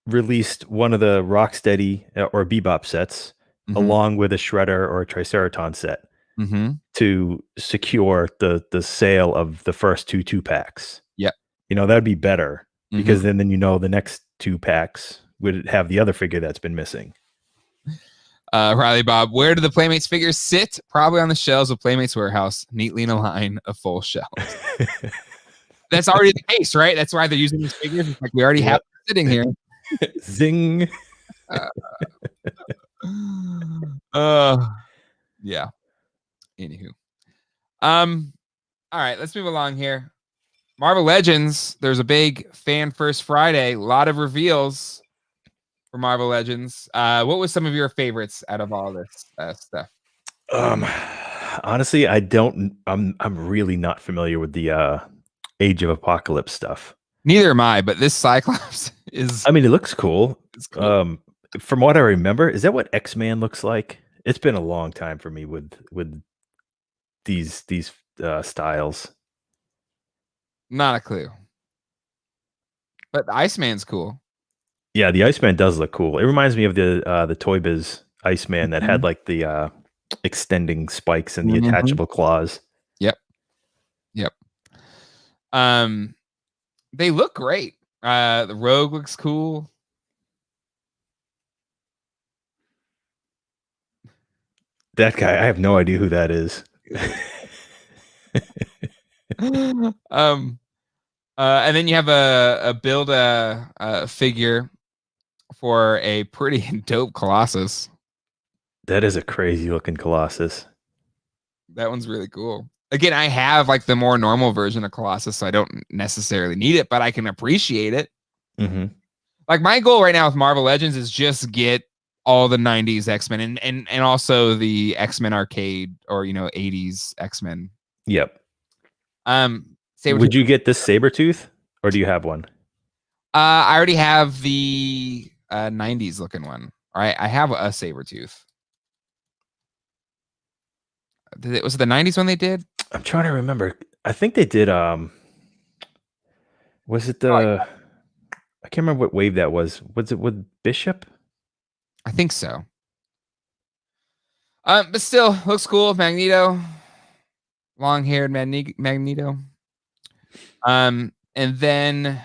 Speaker 2: released one of the Rocksteady or Bebop sets mm-hmm. along with a Shredder or a Triceraton set
Speaker 1: mm-hmm.
Speaker 2: to secure the sale of the first 2 2-packs.
Speaker 1: Yep.
Speaker 2: That'd be better because mm-hmm. then the next 2 packs would have the other figure that's been missing.
Speaker 1: Riley Bob, where do the Playmates figures sit? Probably on the shelves of Playmates Warehouse, neatly in a line of full shelves. That's already the case, right? That's why they're using these figures. It's like we already have them sitting here.
Speaker 2: Zing.
Speaker 1: Yeah. Anywho. All right, let's move along here. Marvel Legends, there's a big Fan First Friday. A lot of reveals for Marvel Legends. What was some of your favorites out of all this stuff?
Speaker 2: Honestly, I'm really not familiar with the Age of Apocalypse stuff.
Speaker 1: Neither am I, but this Cyclops is...
Speaker 2: I mean, it looks cool. It's cool. From what I remember, is that what X-Man looks like? It's been a long time for me with these styles.
Speaker 1: Not a clue. But the Iceman's cool.
Speaker 2: Yeah, the Iceman does look cool. It reminds me of the Toy Biz Iceman that had like the extending spikes and the attachable claws.
Speaker 1: Yep. They look great. The Rogue looks cool.
Speaker 2: That guy, I have no idea who that is.
Speaker 1: And then you have a build a figure for a pretty dope Colossus.
Speaker 2: That is a crazy looking Colossus.
Speaker 1: That one's really cool. Again, I have like the more normal version of Colossus, so I don't necessarily need it, but I can appreciate it.
Speaker 2: Mm-hmm.
Speaker 1: Like my goal right now with Marvel Legends is just get all the 90s X-Men and also the X-Men arcade or 80s X-Men.
Speaker 2: Yep.
Speaker 1: Would
Speaker 2: you get this Sabretooth or do you have one?
Speaker 1: I already have the 90s looking one. All right, I have a Sabretooth. Was it the 90s when they did?
Speaker 2: I'm trying to remember. I think they did was it I can't remember what wave that was. Was it with Bishop?
Speaker 1: I think so. But still looks cool. Magneto. Long-haired Magneto. And then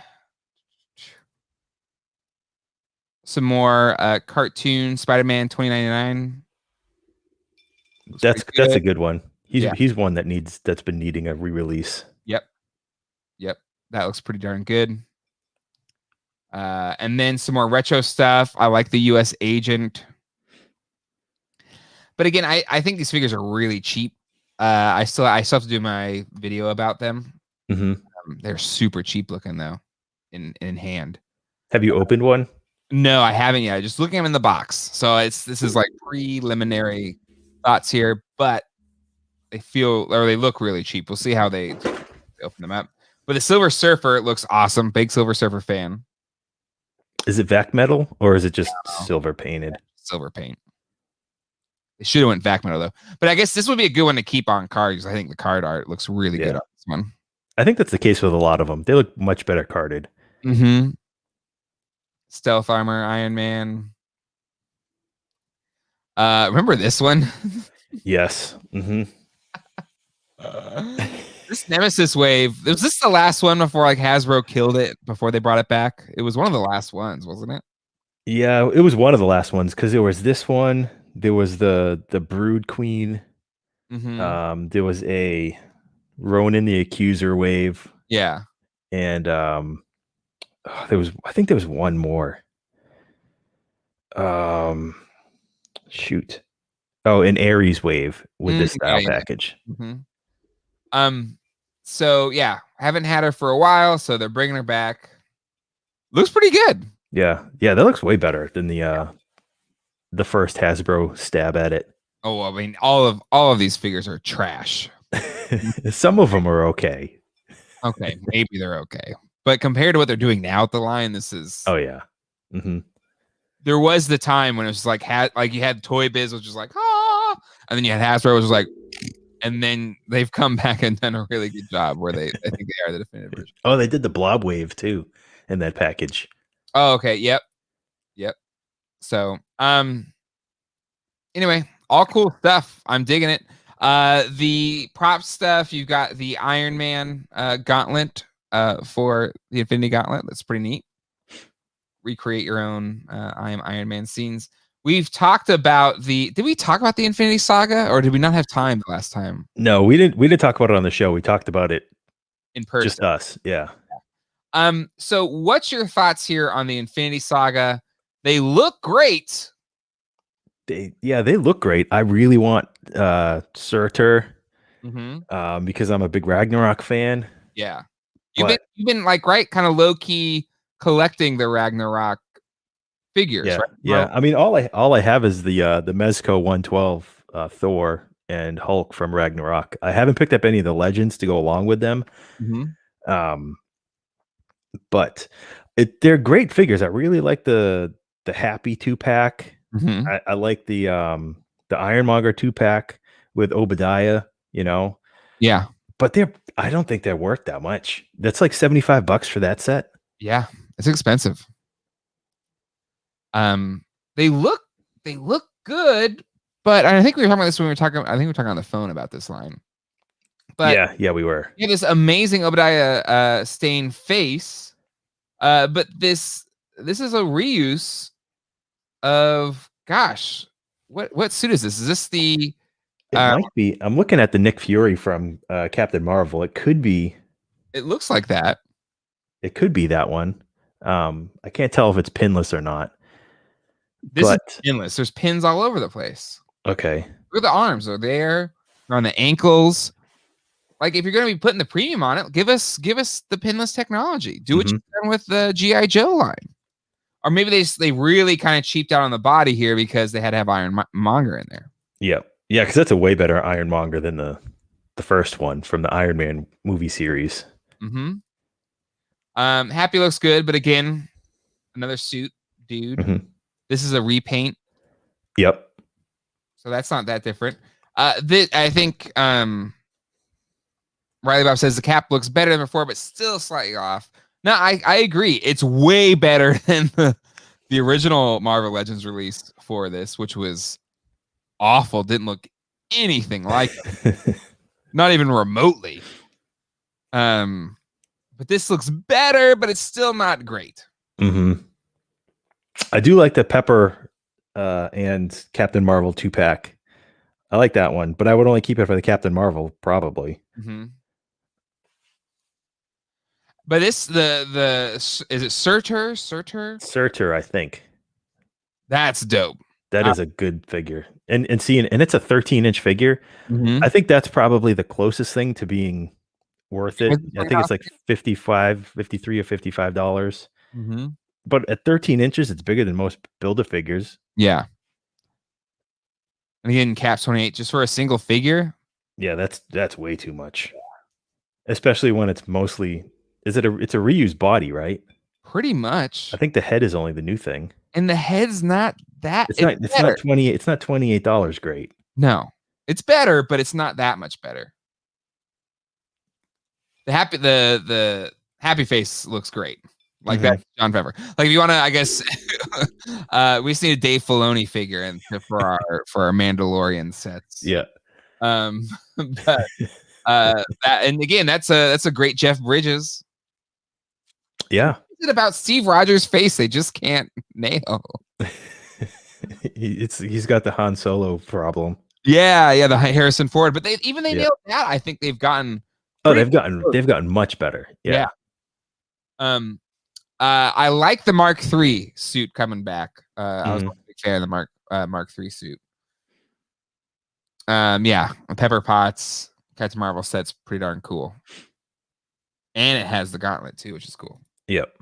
Speaker 1: some more cartoon Spider-Man 2099.
Speaker 2: That's a good one.
Speaker 1: Yeah.
Speaker 2: He's one that's been needing a re-release.
Speaker 1: Yep. That looks pretty darn good. And then some more retro stuff. I like the US Agent. But again, I think these figures are really cheap. I still have to do my video about them. They're super cheap looking though, in hand.
Speaker 2: Have you opened one?
Speaker 1: No, I haven't yet. Just looking at them in the box. So this is like preliminary thoughts here, but they look really cheap. We'll see how they open them up. But the Silver Surfer looks awesome. Big Silver Surfer fan.
Speaker 2: Is it vac metal or is it just silver painted?
Speaker 1: Silver paint. They should have went vac metal though. But I guess this would be a good one to keep on card because I think the card art looks really good on this one.
Speaker 2: I think that's the case with a lot of them. They look much better carded.
Speaker 1: Stealth armor, Iron Man. Remember this one?
Speaker 2: Yes.
Speaker 1: This Nemesis wave, was this the last one before like Hasbro killed it before they brought it back? It was one of the last ones, wasn't it?
Speaker 2: Yeah, it was one of the last ones because there was this one. There was the Brood Queen. There was a Ronan the Accuser wave.
Speaker 1: Yeah.
Speaker 2: And I think there was one more. Shoot. Oh, an Ares wave with this style package.
Speaker 1: So yeah, haven't had her for a while, so they're bringing her back. Looks pretty good.
Speaker 2: Yeah, that looks way better than the first Hasbro stab at it.
Speaker 1: Oh, I mean, all of these figures are trash.
Speaker 2: Some of them are okay.
Speaker 1: Okay, maybe they're okay, but compared to what they're doing now at the line, this is.
Speaker 2: Oh yeah.
Speaker 1: There was the time when it was like you had Toy Biz, which was like and then you had Hasbro, which was like, and then they've come back and done a really good job where I think they are the definitive version.
Speaker 2: Oh, they did the Blob wave too in that package.
Speaker 1: Oh, okay. Yep. So, anyway, all cool stuff. I'm digging it. The prop stuff, you've got the Iron Man gauntlet for the Infinity Gauntlet. That's pretty neat. Recreate your own I Am Iron Man scenes. We've talked about did we talk about the Infinity Saga or did we not have time the last time?
Speaker 2: No, we didn't talk about it on the show. We talked about it
Speaker 1: in person.
Speaker 2: Just us. Yeah.
Speaker 1: So what's your thoughts here on the Infinity Saga? They look great.
Speaker 2: They look great. I really want Surtur because I'm a big Ragnarok fan.
Speaker 1: Yeah. You've been like kind of low key collecting the Ragnarok figures,
Speaker 2: yeah,
Speaker 1: right?
Speaker 2: Yeah. I mean, all I have is the Mezco 112 Thor and Hulk from Ragnarok. I haven't picked up any of the legends to go along with them. But they're great figures. I really like the Happy 2-pack. I like the Ironmonger 2-pack with Obadiah,
Speaker 1: Yeah.
Speaker 2: But I don't think they're worth that much. That's like $75 for that set.
Speaker 1: Yeah, it's expensive. They look good, but I think we were talking about this when we were talking. I think we were talking on the phone about this line. But
Speaker 2: yeah, we were.
Speaker 1: You have this amazing Obadiah stained face, but this is a reuse of what suit is this? Is this the?
Speaker 2: It might be. I'm looking at the Nick Fury from Captain Marvel. It could be.
Speaker 1: It looks like that.
Speaker 2: It could be that one. I can't tell if it's pinless or not.
Speaker 1: This is pinless. There's pins all over the place.
Speaker 2: Okay.
Speaker 1: Where the arms are there. They're on the ankles. Like if you're going to be putting the premium on it, give us the pinless technology. Do what you've done with the GI Joe line. Or maybe they really kind of cheaped out on the body here because they had to have Ironmonger in there.
Speaker 2: Yeah, because that's a way better Ironmonger than the first one from the Iron Man movie series.
Speaker 1: Happy looks good, but again, another suit, dude. This is a repaint.
Speaker 2: Yep.
Speaker 1: So that's not that different. I think Riley Bob says the cap looks better than before, but still slightly off. No, I agree. It's way better than the original Marvel Legends release for this, which was awful. Didn't look anything like it. Not even remotely. But this looks better, but it's still not great.
Speaker 2: I do like the Pepper and Captain Marvel 2-pack. I like that one, but I would only keep it for the Captain Marvel, probably.
Speaker 1: Mm-hmm. But this is it Surtur?
Speaker 2: Surtur, I think.
Speaker 1: That's dope.
Speaker 2: That is a good figure. And it's a 13-inch figure.
Speaker 1: Mm-hmm.
Speaker 2: I think that's probably the closest thing to being worth it. I think it's like 53 or $55.
Speaker 1: Mm-hmm.
Speaker 2: But at 13 inches, it's bigger than most Build-A-Figures.
Speaker 1: Yeah. And again, Cap 28 just for a single figure.
Speaker 2: Yeah, that's way too much. Especially when it's mostly it's a reused body, right?
Speaker 1: Pretty much.
Speaker 2: I think the head is only the new thing.
Speaker 1: And the head's not that.
Speaker 2: It's not $28 great.
Speaker 1: No. It's better, but it's not that much better. The happy face looks great. Like that John Pepper. Like if you want to, I guess we just need a Dave Filoni figure and for our Mandalorian sets.
Speaker 2: Yeah.
Speaker 1: But that, and again, that's a great Jeff Bridges.
Speaker 2: Yeah.
Speaker 1: What is it about Steve Rogers' face they just can't nail?
Speaker 2: He's got the Han Solo problem.
Speaker 1: Yeah, the Harrison Ford, but they nailed that. I think they've gotten
Speaker 2: they've gotten much better. Yeah.
Speaker 1: I like the Mark III suit coming back. I was a big fan of the Mark III suit. Pepper Potts, Captain Marvel set's pretty darn cool. And it has the gauntlet too, which is cool.
Speaker 2: Yep.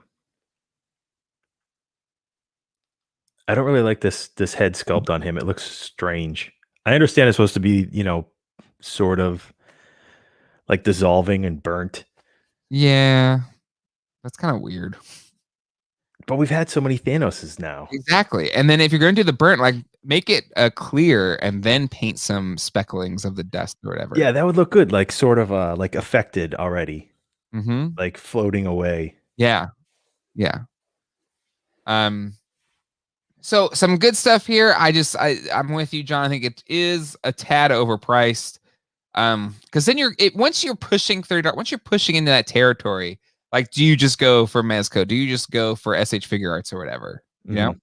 Speaker 2: I don't really like this head sculpt on him. It looks strange. I understand it's supposed to be, sort of like dissolving and burnt.
Speaker 1: Yeah. That's kind of weird.
Speaker 2: But we've had so many Thanoses now.
Speaker 1: Exactly. And then if you're going to do the burnt, like make it clear and then paint some specklings of the dust or whatever.
Speaker 2: Yeah, that would look good. Like sort of like affected already.
Speaker 1: Mm-hmm.
Speaker 2: Like floating away.
Speaker 1: Yeah. So some good stuff here. I'm with you, John. I think it is a tad overpriced. Because then once you're pushing $30, once you're pushing into that territory, like, do you just go for Mezco? Do you just go for SH Figure Arts or whatever? You know?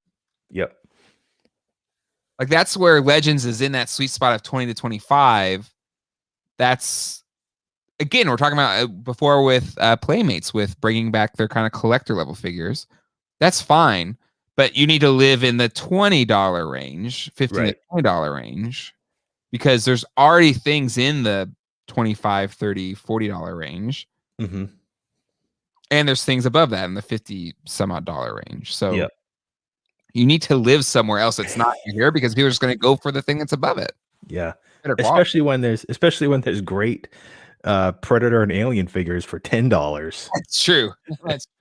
Speaker 2: Yep.
Speaker 1: Like that's where Legends is in that sweet spot of 20 to 25. That's again, we're talking about before with Playmates with bringing back their kind of collector level figures. That's fine, but you need to live in the $20 range, $15 to $20 range, because there's already things in the $25, $30, $40 range.
Speaker 2: Mm-hmm.
Speaker 1: And there's things above that in the $50 some odd dollar range. So you need to live somewhere else that's not here because people are just going to go for the thing that's above it.
Speaker 2: Yeah. Especially when there's great Predator and Alien figures for $10.
Speaker 1: That's true.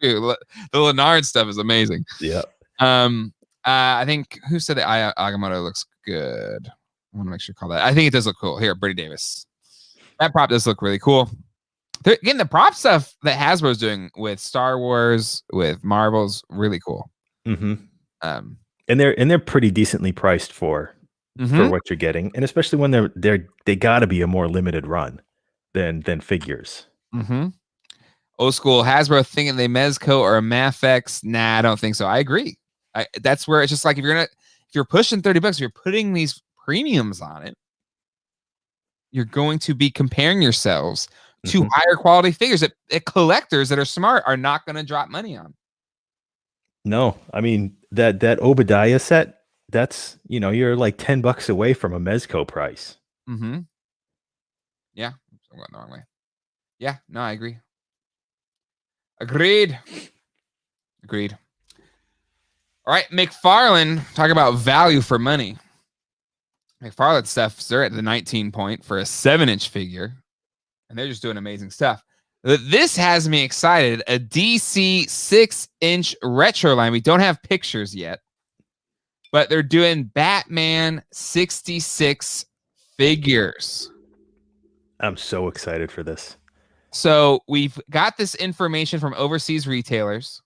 Speaker 1: The Lennard stuff is amazing.
Speaker 2: Yeah.
Speaker 1: I think who said that Agamotto looks good? I want to make sure to call that. I think it does look cool. Here, Brittany Davis. That prop does look really cool. Again, the prop stuff that Hasbro's doing with Star Wars, with Marvel's really cool.
Speaker 2: Mm-hmm. And they're pretty decently priced for what you're getting, and especially when they got to be a more limited run than figures.
Speaker 1: Mm-hmm. Old school Hasbro thinking they Mezco or a Mafex. Nah, I don't think so. I agree. That's where it's just like if you're pushing $30, if you're putting these premiums on it, you're going to be comparing yourselves to higher quality figures that collectors that are smart are not going to drop money on.
Speaker 2: No, I mean that Obadiah set, that's you're like $10 away from a Mezco price.
Speaker 1: Mm-hmm. Yeah, I'm going the wrong way. Yeah, no, I agree. Agreed. All right, McFarlane, talk about value for money. McFarlane stuff, they're at the 19 point for a 7-inch figure, and they're just doing amazing stuff. This has me excited. A DC 6-inch retro line. We don't have pictures yet, but they're doing Batman 66 figures.
Speaker 2: I'm so excited for this.
Speaker 1: So we've got this information from overseas retailers.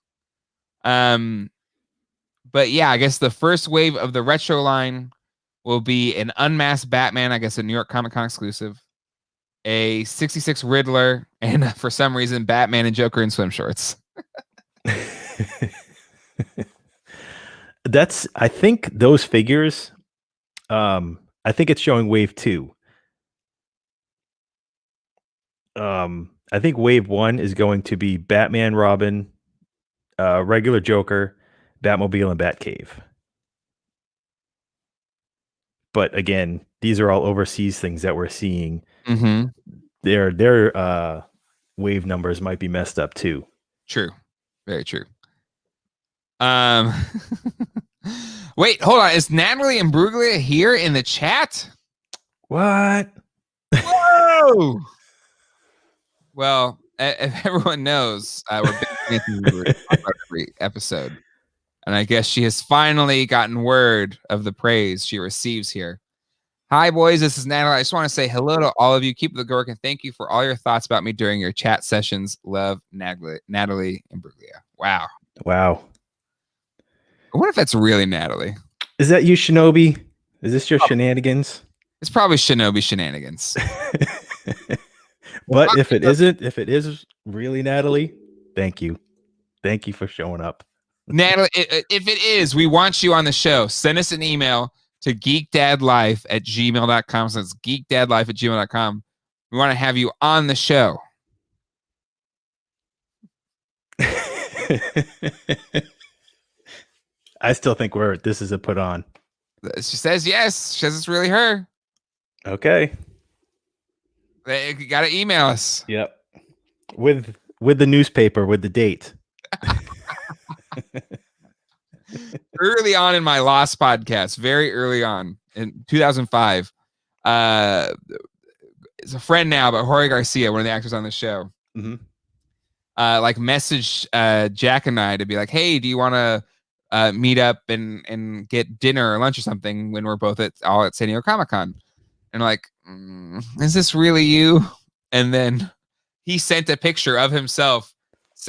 Speaker 1: But yeah, I guess the first wave of the retro line will be an unmasked Batman, I guess a New York Comic Con exclusive, a 66 Riddler, and for some reason, Batman and Joker in swim shorts.
Speaker 2: I think those figures, I think it's showing wave 2. I think wave 1 is going to be Batman, Robin, regular Joker, Batmobile, and Batcave. But again, these are all overseas things that we're seeing.
Speaker 1: Mm-hmm.
Speaker 2: Their wave numbers might be messed up too.
Speaker 1: True. Very true. Wait, hold on. Is Natalie and Bruglia here in the chat?
Speaker 2: What?
Speaker 1: Whoa! Well, if everyone knows, we're big every episode. And I guess she has finally gotten word of the praise she receives here. Hi, boys. This is Natalie. I just want to say hello to all of you. Keep the good work, and thank you for all your thoughts about me during your chat sessions. Love, Natalie and Bruglia. Wow.
Speaker 2: Wow.
Speaker 1: I wonder if that's really Natalie.
Speaker 2: Is that you, Shinobi? Is this your shenanigans?
Speaker 1: It's probably Shinobi shenanigans.
Speaker 2: But if it isn't, if it is really Natalie, thank you. Thank you for showing up.
Speaker 1: Natalie, if it is, we want you on the show. Send us an email to geekdadlife@gmail.com. So it's geekdadlife@gmail.com. We want to have you on the show.
Speaker 2: I still think this is a put on.
Speaker 1: She says yes. She says it's really her.
Speaker 2: Okay.
Speaker 1: You got to email us.
Speaker 2: Yep. With the newspaper, with the date.
Speaker 1: Early on in my Lost podcast, very early on in 2005, it's a friend now, but Jorge Garcia, one of the actors on the show, like messaged Jack and I to be like, hey, do you want to meet up and get dinner or lunch or something when we're both all at San Diego Comic-Con? And like, is this really you? And then he sent a picture of himself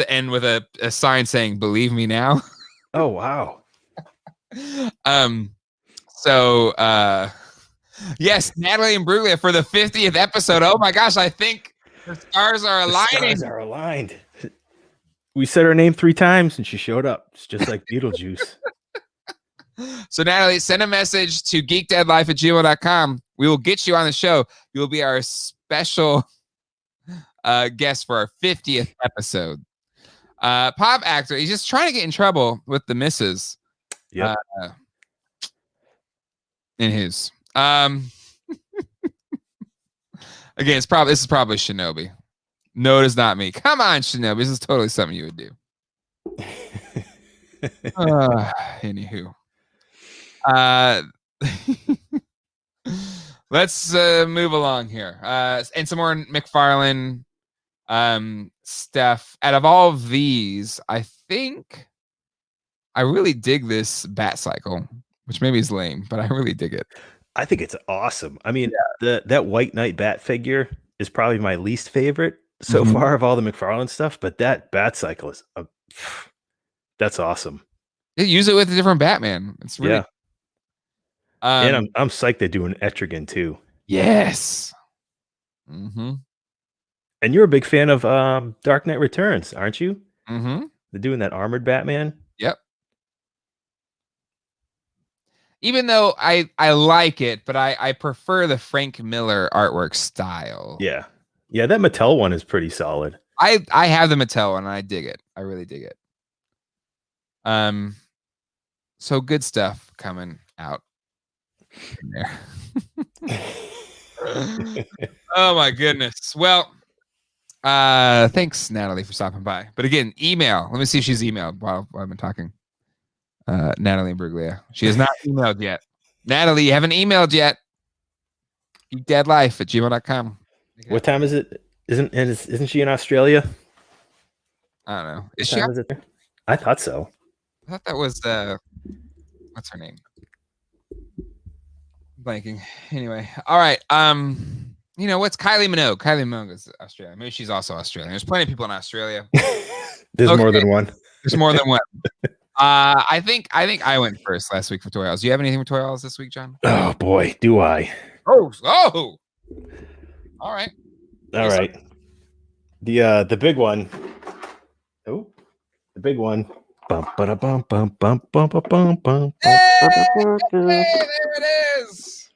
Speaker 1: and with a sign saying, believe me now.
Speaker 2: Oh, wow.
Speaker 1: So yes, Natalie and Bruglia for the 50th episode. Oh my gosh, I think the stars are aligning.
Speaker 2: The stars are aligned. We said her name 3 times and she showed up. It's just like Beetlejuice.
Speaker 1: So Natalie, send a message to geekdeadlife@gmail.com. We will get you on the show. You will be our special guest for our 50th episode. Pop actor, he's just trying to get in trouble with the missus.
Speaker 2: Yep.
Speaker 1: In his again, this is probably Shinobi. No, it is not me. Come on, Shinobi. This is totally something you would do. Anywho. Let's move along here. And some more McFarlane stuff. Out of all of these, I think I really dig this Bat Cycle, which maybe is lame, but I really dig it.
Speaker 2: I think it's awesome. I mean, that White Knight Bat figure is probably my least favorite so far of all the McFarlane stuff, but that Bat Cycle is that's awesome.
Speaker 1: They use it with a different Batman. It's really
Speaker 2: and I'm psyched they're doing Etrigan too.
Speaker 1: Yes.
Speaker 2: And you're a big fan of Dark Knight Returns, aren't you? They're doing that armored Batman.
Speaker 1: Yep. Even though I like it, but I prefer the Frank Miller artwork style.
Speaker 2: Yeah. Yeah, that Mattel one is pretty solid.
Speaker 1: I have the Mattel one and I dig it. I really dig it. So good stuff coming out in there. Oh my goodness. Well, thanks Natalie for stopping by. But again, email. Let me see if she's emailed while I've been talking. Natalie Bruglia. She has not emailed yet. Natalie, you haven't emailed yet. geekdeadlife@gmail.com.
Speaker 2: What time is it? Isn't she in Australia?
Speaker 1: I don't know.
Speaker 2: Is she? Is it there? I thought so.
Speaker 1: I thought that was what's her name? Blanking. Anyway, all right. You know what's Kylie Minogue? Kylie Minogue is Australian. Maybe she's also Australian. There's plenty of people in Australia.
Speaker 2: There's more than one.
Speaker 1: There's more than one. I think I went first last week for Toy House. Do you have anything for Toy House this week, John?
Speaker 2: Oh boy, do I.
Speaker 1: Oh. All right.
Speaker 2: All right. The big one. Oh, the big one Bum, ba, bum, bum, bum, bum, bum, bum, bum,
Speaker 1: Hey, there it is.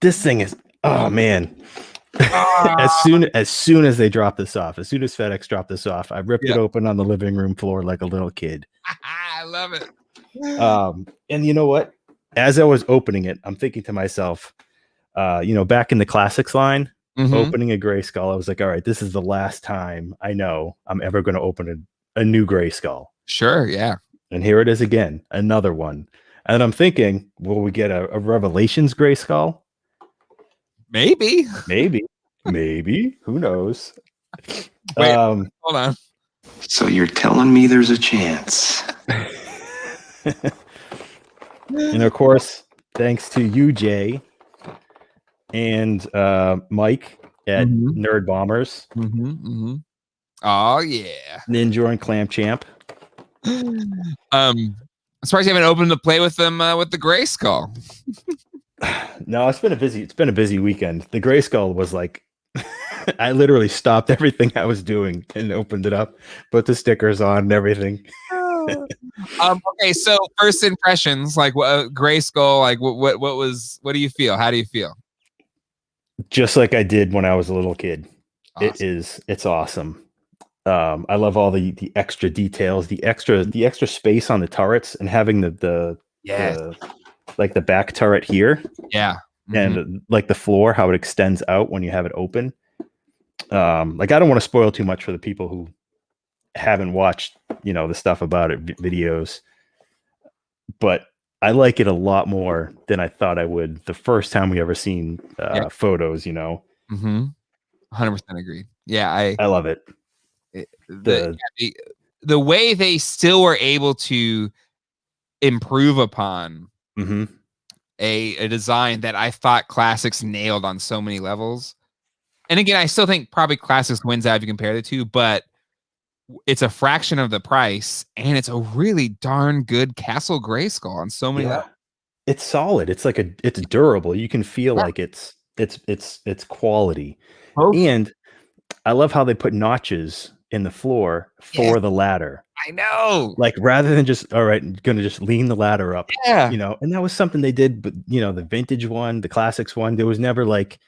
Speaker 2: This thing is, oh man.
Speaker 1: Ah,
Speaker 2: as soon as they drop this off, as soon as FedEx dropped this off, I ripped
Speaker 1: yeah.
Speaker 2: it open on the living room floor like a little kid.
Speaker 1: I love it.
Speaker 2: And you know what? As I was opening it, I'm thinking to myself, back in the classics line, opening a gray skull, I was like, all right, this is the last time I know I'm ever going to open a new gray skull.
Speaker 1: Sure, yeah.
Speaker 2: And here it is again, another one. And I'm thinking, will we get a Revelations gray skull?
Speaker 1: Maybe.
Speaker 2: Maybe. Who knows?
Speaker 1: Wait, hold on.
Speaker 3: So you're telling me there's a chance?
Speaker 2: And of course, thanks to you, Jay, and Mike at Nerd Bombers.
Speaker 1: Oh yeah.
Speaker 2: Ninja and Clam Champ.
Speaker 1: I'm surprised you haven't opened to play with them with the gray skull.
Speaker 2: No, it's been a busy weekend. The gray skull was like I literally stopped everything I was doing and opened it up, put the stickers on and everything.
Speaker 1: Okay, so first impressions, like gray skull, like what do you feel? How do you feel?
Speaker 2: Just like I did when I was a little kid.
Speaker 1: Awesome.
Speaker 2: It's awesome. I love all the extra details, the extra space on the turrets, and having the like the back turret here.
Speaker 1: Yeah.
Speaker 2: And like the floor, how it extends out when you have it open. Like I don't want to spoil too much for the people who haven't watched, the stuff about it, videos, but I like it a lot more than I thought I would the first time we ever seen photos,
Speaker 1: 100% agreed. Yeah,
Speaker 2: I love it.
Speaker 1: The way they still were able to improve upon a design that I thought Classics nailed on so many levels. And again, I still think probably Classics wins out if you compare the two, but it's a fraction of the price, and it's a really darn good Castle Grayskull on so many levels.
Speaker 2: It's solid. It's like it's durable. You can feel like it's quality. And I love how they put notches in the floor for the ladder.
Speaker 1: I know.
Speaker 2: Like rather than just, all right, going to just lean the ladder up.
Speaker 1: Yeah.
Speaker 2: And that was something they did, but the vintage one, the classics one, there was never like,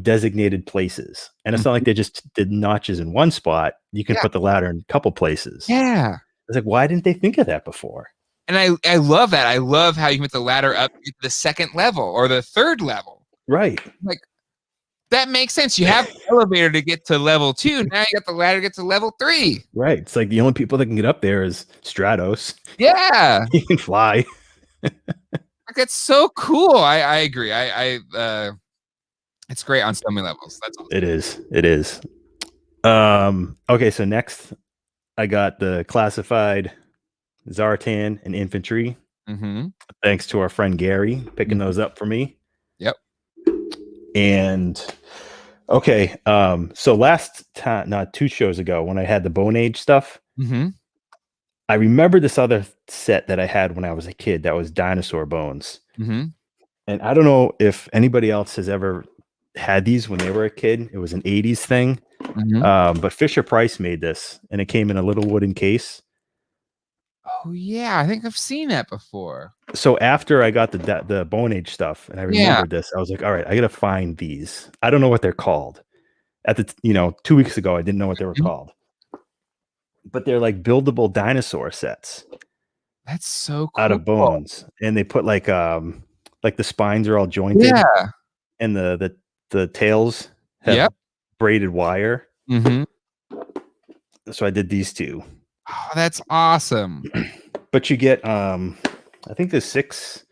Speaker 2: designated places. And it's not like they just did notches in one spot. You can put the ladder in a couple places.
Speaker 1: Yeah.
Speaker 2: It's like, why didn't they think of that before?
Speaker 1: And I love that. I love how you can put the ladder up to the second level or the third level.
Speaker 2: Right.
Speaker 1: Like that makes sense. You have the elevator to get to level 2. Now you got the ladder to get to level 3.
Speaker 2: Right. It's like the only people that can get up there is Stratos.
Speaker 1: Yeah.
Speaker 2: He can fly.
Speaker 1: Like, that's so cool. I agree. It's great on so many levels. That's awesome.
Speaker 2: It is. Okay, so next I got the classified Zartan and infantry. Thanks to our friend Gary picking those up for me.
Speaker 1: Yep.
Speaker 2: And okay, so last time, not 2 shows ago, when I had the Bone Age stuff, I remember this other set that I had when I was a kid that was dinosaur bones. And I don't know if anybody else has ever had these when they were a kid. It was an 80s thing. But Fisher Price made this, and it came in a little wooden case.
Speaker 1: Oh yeah, I think I've seen that before.
Speaker 2: So after I got the Bone Age stuff, and I remembered this, I was like, all right, I gotta find these. I don't know what they're called. At the 2 weeks ago, I didn't know what they were called. But they're like buildable dinosaur sets.
Speaker 1: That's so cool.
Speaker 2: Out of bones, and they put like the spines are all jointed.
Speaker 1: Yeah.
Speaker 2: And the tails have braided wire. So I did these 2.
Speaker 1: Oh, that's awesome.
Speaker 2: But you get I think there's 6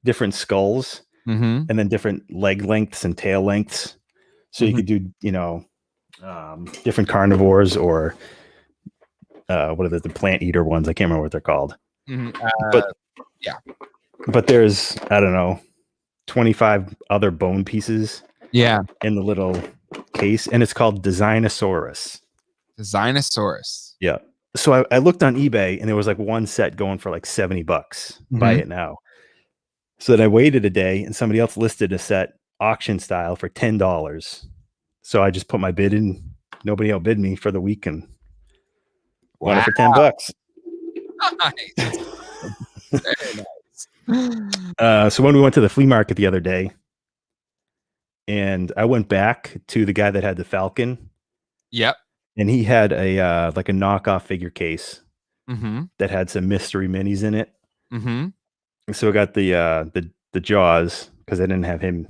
Speaker 2: different skulls and then different leg lengths and tail lengths. So you could do, different carnivores or what are the plant eater ones? I can't remember what they're called. But there's, I don't know, 25 other bone pieces in the little case, and it's called Designosaurus. Yeah. So I looked on eBay, and there was like one set going for like $70. Buy it now. So then I waited a day, and somebody else listed a set auction style for $10. So I just put my bid in. Nobody outbid me for the week and won it for $10.
Speaker 1: Nice. Very nice.
Speaker 2: So when we went to the flea market the other day, and I went back to the guy that had the Falcon,
Speaker 1: Yep.
Speaker 2: and he had a like a knockoff figure case
Speaker 1: Mm-hmm.
Speaker 2: that had some mystery minis in it.
Speaker 1: Mm-hmm.
Speaker 2: So I got the Jaws because I didn't have him.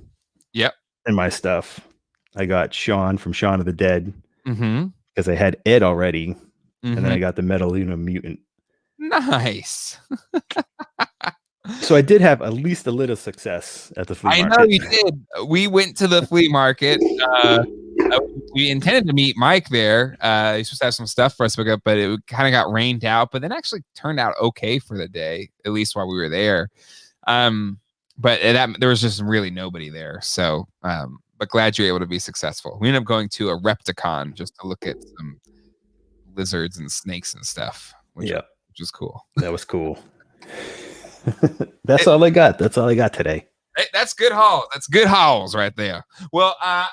Speaker 1: Yep.
Speaker 2: In my stuff. I got Shaun from Shaun of the Dead
Speaker 1: Mm-hmm.
Speaker 2: because I had Ed already,
Speaker 1: Mm-hmm.
Speaker 2: and then I got the Metaluna Mutant.
Speaker 1: Nice.
Speaker 2: So I did have at least a little success at the flea market.
Speaker 1: I know you did. We went to the flea market. We intended to meet Mike there. He's supposed to have some stuff for us to pick up, but it kind of got rained out. But then actually turned out okay for the day, at least while we were there. But there was just really nobody there. So, but glad you're able to be successful. We ended up going to a Repticon just to look at some lizards and snakes and stuff, which was cool.
Speaker 2: That was cool. That's all I got. That's all I got today.
Speaker 1: That's good haul. That's good hauls right there. Well, let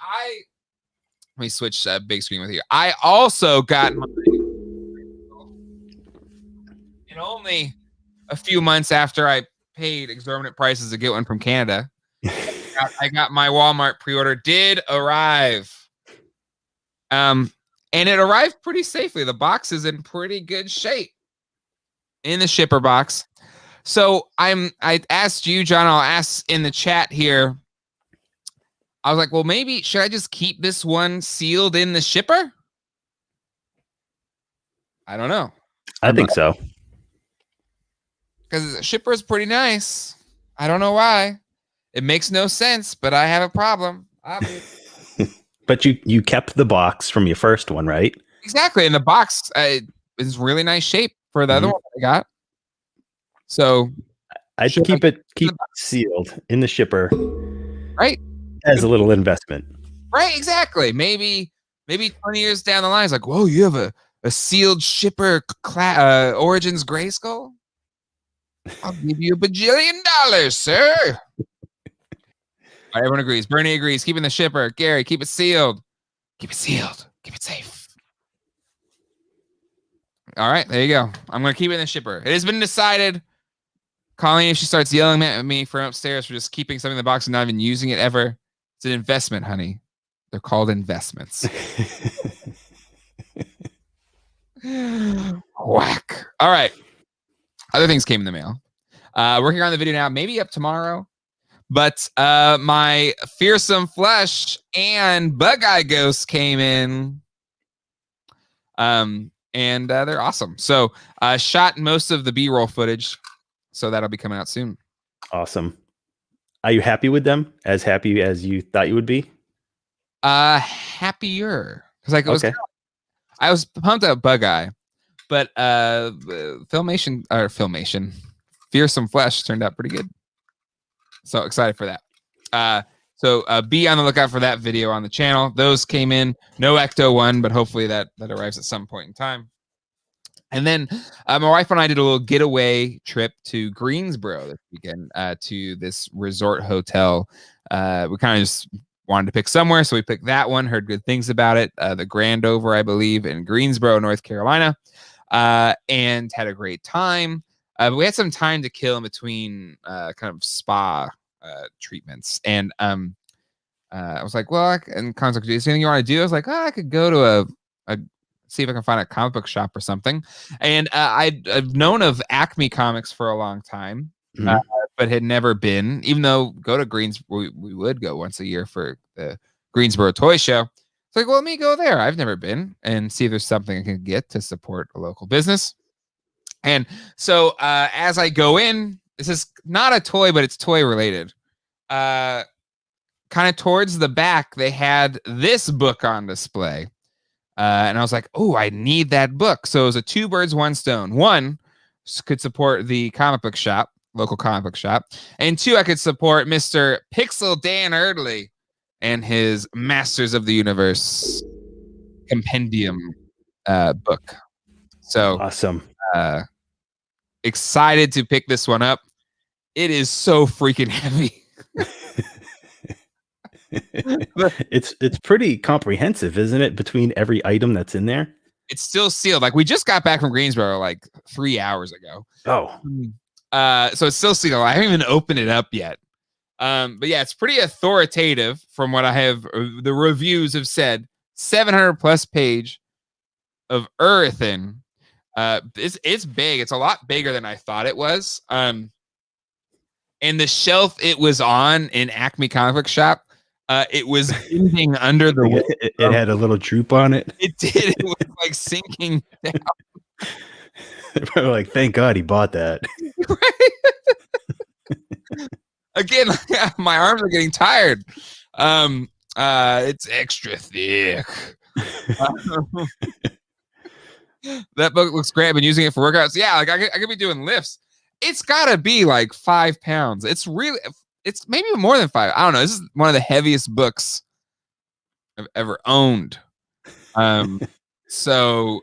Speaker 1: me switch big screen with you. I also got my, and only a few months after I paid exorbitant prices to get one from Canada, I got my Walmart pre-order. Did arrive, and it arrived pretty safely. The box is in pretty good shape in the shipper box. So I asked you, John, I'll ask in the chat here. I was like, well, maybe should I just keep this one sealed in the shipper? I don't know.
Speaker 2: I think so.
Speaker 1: Because the shipper is pretty nice. I don't know why. It makes no sense, but I have a problem.
Speaker 2: But you kept the box from your first one, right?
Speaker 1: Exactly. And the box is really nice shape for the other one I got. So
Speaker 2: I'd keep it sealed in the shipper.
Speaker 1: Right.
Speaker 2: As a little investment.
Speaker 1: Right, exactly. Maybe 20 years down the line, it's like, whoa, you have a sealed shipper Origins Grayskull? I'll give you $1 bajillion, sir. All right, everyone agrees. Bernie agrees. Keeping the shipper. Gary, keep it sealed. Keep it sealed. Keep it safe. All right, there you go. I'm going to keep it in the shipper. It has been decided. Colleen, if she starts yelling at me from upstairs for just keeping something in the box and not even using it ever, it's an investment, honey. They're called investments. Whack. All right. Other things came in the mail. Working on the video now, maybe up tomorrow. But my fearsome flesh and bug eye ghosts came in. And they're awesome. So I shot most of the B-roll footage. So that'll be coming out soon.
Speaker 2: Awesome. Are you happy with them? As happy as you thought you would be?
Speaker 1: Happier. Because I was pumped up Bug Eye, but Filmation, Fearsome Flesh turned out pretty good. So excited for that. So be on the lookout for that video on the channel. Those came in. No Ecto one, but hopefully that arrives at some point in time. And then my wife and I did a little getaway trip to Greensboro this weekend to this resort hotel. We kind of just wanted to pick somewhere, so we picked that one. Heard good things about it. The Grandover, I believe, in Greensboro, North Carolina, and had a great time. But we had some time to kill in between kind of spa treatments. And I was like, well, and Con's like, is there anything you want to do? I was like, I could go to a see if I can find a comic book shop or something. And I've known of Acme Comics for a long time, but had never been, even though go to Greensboro, we would go once a year for the Greensboro Toy Show. It's like, well, let me go there. I've never been and see if there's something I can get to support a local business. And so as I go in, this is not a toy, but it's toy related. Kind of towards the back, they had this book on display. And I was like, oh, I need that book. So it was a 2 birds, 1 stone. 1 could support the comic book shop, local comic book shop. And 2, I could support Mr. Pixel Dan Erdley and his Masters of the Universe compendium book. So
Speaker 2: awesome.
Speaker 1: Excited to pick this one up. It is so freaking heavy.
Speaker 2: It's pretty comprehensive, isn't it? Between every item that's in there,
Speaker 1: It's still sealed. Like we just got back from Greensboro like 3 hours ago.
Speaker 2: Oh,
Speaker 1: so it's still sealed. I haven't even opened it up yet. But yeah, it's pretty authoritative from what I have. The reviews have said 700 plus page of earthen. It's big. It's a lot bigger than I thought it was. And the shelf it was on in Acme Comic Book Shop, it was bending under the.
Speaker 2: It had a little droop on it.
Speaker 1: It did. It was like sinking down.
Speaker 2: Like, thank God he bought that.
Speaker 1: Again, my arms are getting tired. It's extra thick. That book looks great. I've been using it for workouts. Yeah, like I could be doing lifts. It's gotta be like 5 pounds. It's maybe more than 5. I don't know. This is one of the heaviest books I've ever owned. So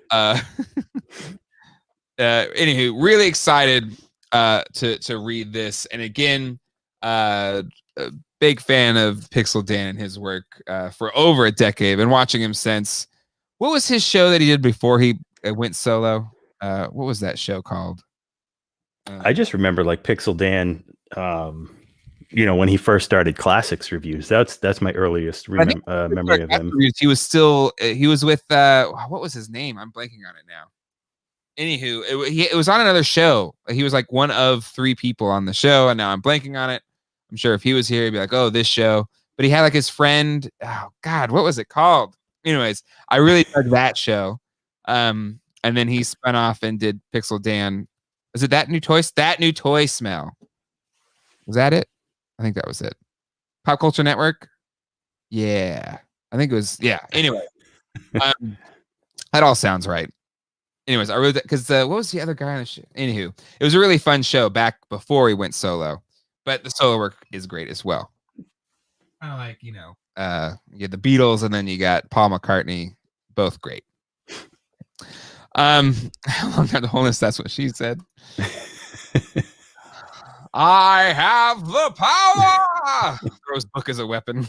Speaker 1: anywho, really excited to read this. And again, a big fan of Pixel Dan and his work for over a decade. Been watching him since. What was his show that he did before he went solo? What was that show called?
Speaker 2: I just remember like Pixel Dan, when he first started Classics reviews. That's my earliest memory of him.
Speaker 1: He was with what was his name? I'm blanking on it now. Anywho, it was on another show. He was like one of 3 people on the show, and now I'm blanking on it. I'm sure if he was here, he'd be like, "Oh, this show." But he had like his friend. Oh God, what was it called? Anyways, I really dug that show. And then he spun off and did Pixel Dan. Was it That New Toy Smell? Was that it? I think that was it. Pop Culture Network. Yeah, I think it was. Yeah. Anyway, that all sounds right. Anyways, I wrote that because what was the other guy on the show? Anywho, it was a really fun show back before he went solo, but the solo work is great as well. Kind of like, you had the Beatles and then you got Paul McCartney, both great. How long are the wholeness? That's what she said. I have the power. Throws book as a weapon.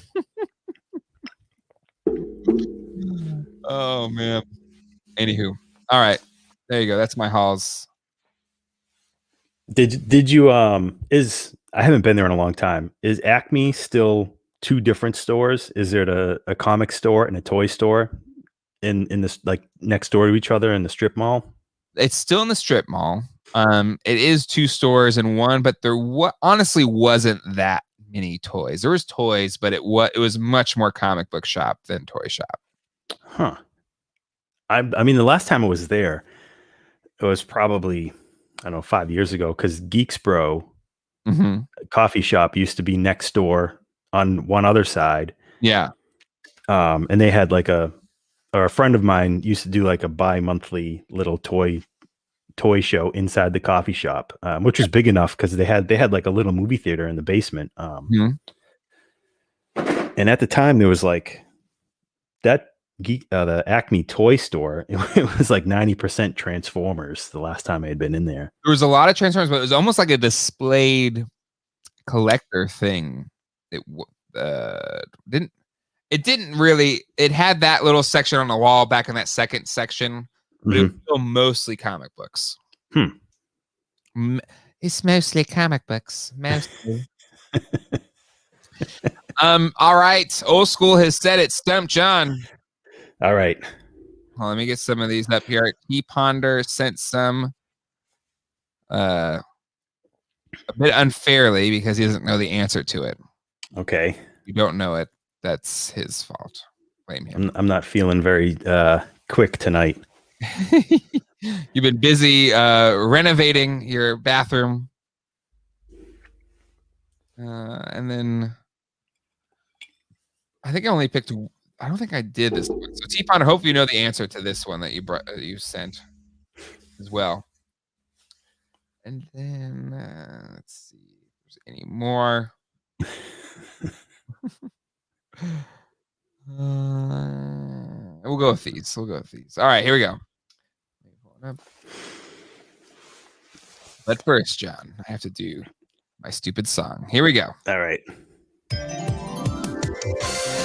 Speaker 1: Oh man. Anywho. All right, there you go. That's my hauls.
Speaker 2: Did you I haven't been there in a long time. Is Acme still 2 different stores? Is there a comic store and a toy store in this like next door to each other in the strip mall?
Speaker 1: It's still in the strip mall. It is 2 stores in one, but there honestly wasn't that many toys. There was toys, but it was much more comic book shop than toy shop.
Speaker 2: Huh. I mean, the last time I was there, it was probably, I don't know, 5 years ago, because Geeks Bro coffee shop used to be next door on one other side.
Speaker 1: Yeah.
Speaker 2: And they had like a friend of mine used to do like a bi-monthly little toy show inside the coffee shop, which was big enough because they had like a little movie theater in the basement. And at the time there was like that the Acme toy store, it was like 90% Transformers the last time I had been in there.
Speaker 1: There was a lot of Transformers, but it was almost like a displayed collector thing. It didn't really, it had that little section on the wall back in that second section, but it was still mostly comic books. It's mostly comic books. Mostly. All right. Old school has said it. Stump John.
Speaker 2: All right.
Speaker 1: Well, let me get some of these up here. Key Ponder sent some a bit unfairly because he doesn't know the answer to it.
Speaker 2: Okay.
Speaker 1: You don't know it. That's his fault. Blame him.
Speaker 2: I'm not feeling very quick tonight.
Speaker 1: You've been busy renovating your bathroom. And then I think I only picked. I don't think I did this one. So T Ponder, hopefully you know the answer to this one that you sent as well. And then let's see if there's any more. We'll go with these. All right, here we go. But first, John, I have to do my stupid song. Here we go.
Speaker 2: All right.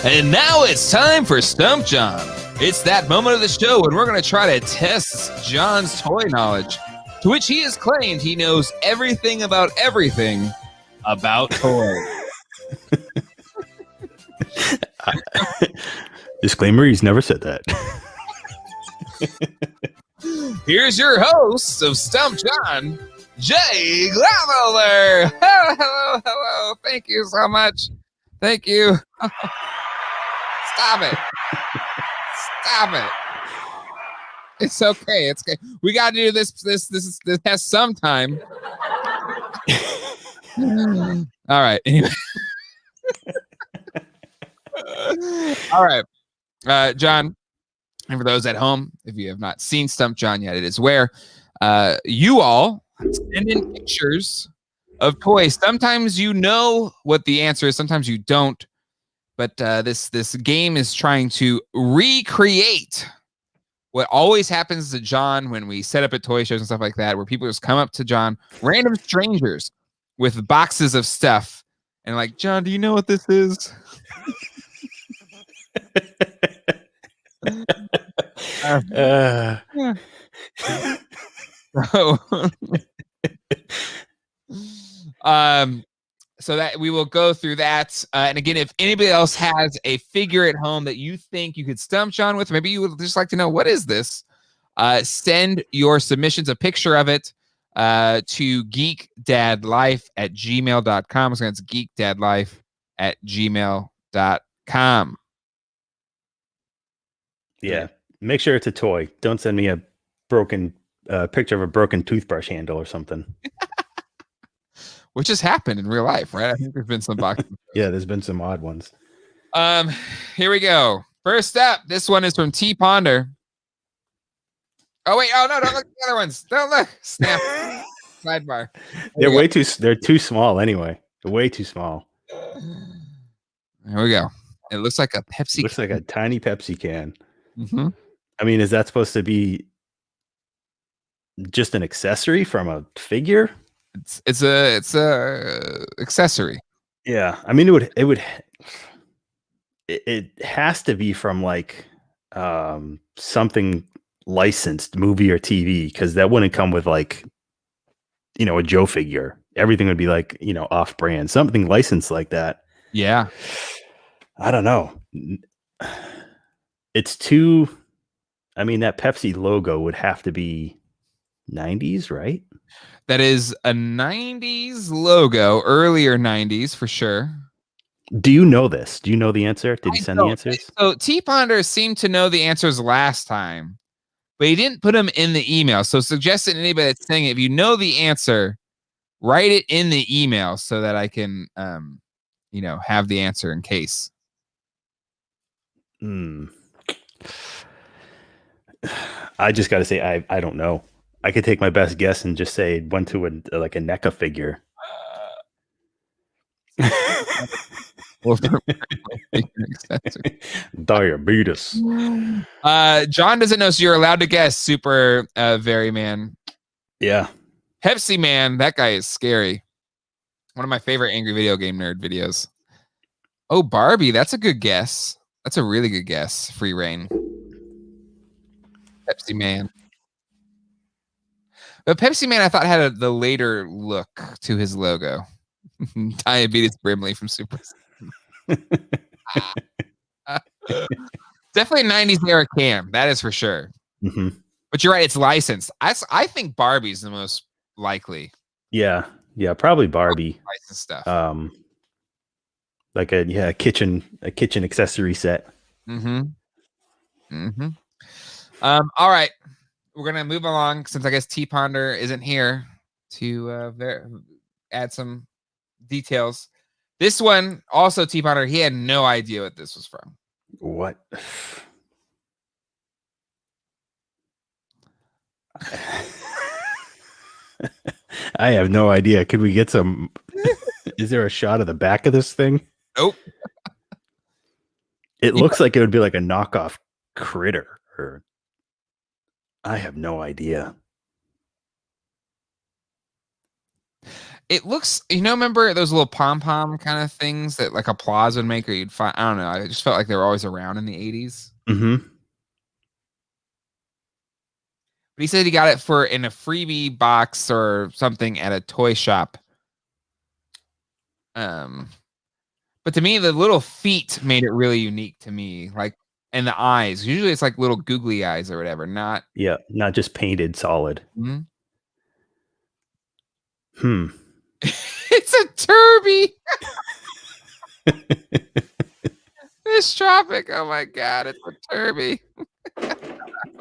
Speaker 1: And now it's time for Stump John. It's that moment of the show when we're going to try to test John's toy knowledge, to which he has claimed he knows everything about toys.
Speaker 2: Disclaimer, he's never said that.
Speaker 1: Here's your host of Stump John, Jay Glamour. Hello. Thank you so much. Thank you. Stop it. It's okay. It's okay. We got to do this. This has some time. All right. Anyway. All right. John, and for those at home, if you have not seen Stump John yet, it is where you all send in pictures of toys. Sometimes you know what the answer is. Sometimes you don't. But this game is trying to recreate what always happens to John when we set up at toy shows and stuff like that, where people just come up to John, random strangers, with boxes of stuff, and like, John, do you know what this is? So that we will go through that. And again, if anybody else has a figure at home that you think you could stump John with, maybe you would just like to know what is this, send your submissions, a picture of it, to geekdadlife@gmail.com. So that's geekdadlife@gmail.com.
Speaker 2: Yeah. Make sure it's a toy. Don't send me a broken picture of a broken toothbrush handle or something.
Speaker 1: Which has happened in real life, right? I think there's been some boxes.
Speaker 2: Yeah, there's been some odd ones.
Speaker 1: Here we go. First up, this one is from T Ponder. Oh wait, no, don't look at the other ones. Don't look. Snap. Sidebar.
Speaker 2: They're too small anyway. They're way too small.
Speaker 1: There we go. It looks like a Pepsi.
Speaker 2: Looks like a tiny Pepsi can.
Speaker 1: Mm-hmm.
Speaker 2: I mean, is that supposed to be just an accessory from a figure?
Speaker 1: It's a accessory.
Speaker 2: Yeah, I mean, it has to be from like something licensed, movie or TV, because that wouldn't come with like, a Joe figure. Everything would be like, off brand, something licensed like that.
Speaker 1: Yeah,
Speaker 2: I don't know. It's too. I mean, that Pepsi logo would have to be 90s, right?
Speaker 1: That is a 90s logo, earlier 90s for sure.
Speaker 2: Do you know this? Do you know the answer? Did he send the answers?
Speaker 1: So T Ponder seemed to know the answers last time, but he didn't put them in the email. So suggesting to anybody that's saying it, if you know the answer, write it in the email so that I can, have the answer in case.
Speaker 2: I just got to say, I don't know. I could take my best guess and just say it went to a NECA figure. Diabetes.
Speaker 1: John doesn't know, so you're allowed to guess. Super very man.
Speaker 2: Yeah.
Speaker 1: Pepsi Man, that guy is scary. One of my favorite angry video game nerd videos. Oh, Barbie, that's a good guess. That's a really good guess. Free reign. Pepsi Man. But Pepsi Man, I thought, had the later look to his logo. Diabetes Brimley from Super. Definitely 90s era cam. That is for sure.
Speaker 2: Mm-hmm.
Speaker 1: But you're right. It's licensed. I think Barbie's the most likely.
Speaker 2: Yeah, probably Barbie.
Speaker 1: Licensed stuff.
Speaker 2: Like a kitchen accessory set.
Speaker 1: Mm-hmm. Mm-hmm. All right. We're gonna move along since I guess T Ponder isn't here to add some details. This one also T Ponder, he had no idea what this was from.
Speaker 2: What? I have no idea. Could we get some? Is there a shot of the back of this thing?
Speaker 1: Nope.
Speaker 2: It looks like it would be like a knockoff Critter. Or I have no idea.
Speaker 1: It looks, remember those little pom-pom kind of things that like Applause would make, or you'd find, I don't know. I just felt like they were always around in the 80s.
Speaker 2: Mm-hmm.
Speaker 1: But he said he got it in a freebie box or something at a toy shop. But to me, the little feet made it really unique to me. Like, and the eyes. Usually it's like little googly eyes or whatever. Not
Speaker 2: just painted solid.
Speaker 1: Mhm.
Speaker 2: It's
Speaker 1: a Turby. This tropic. Oh my god, it's a Turby.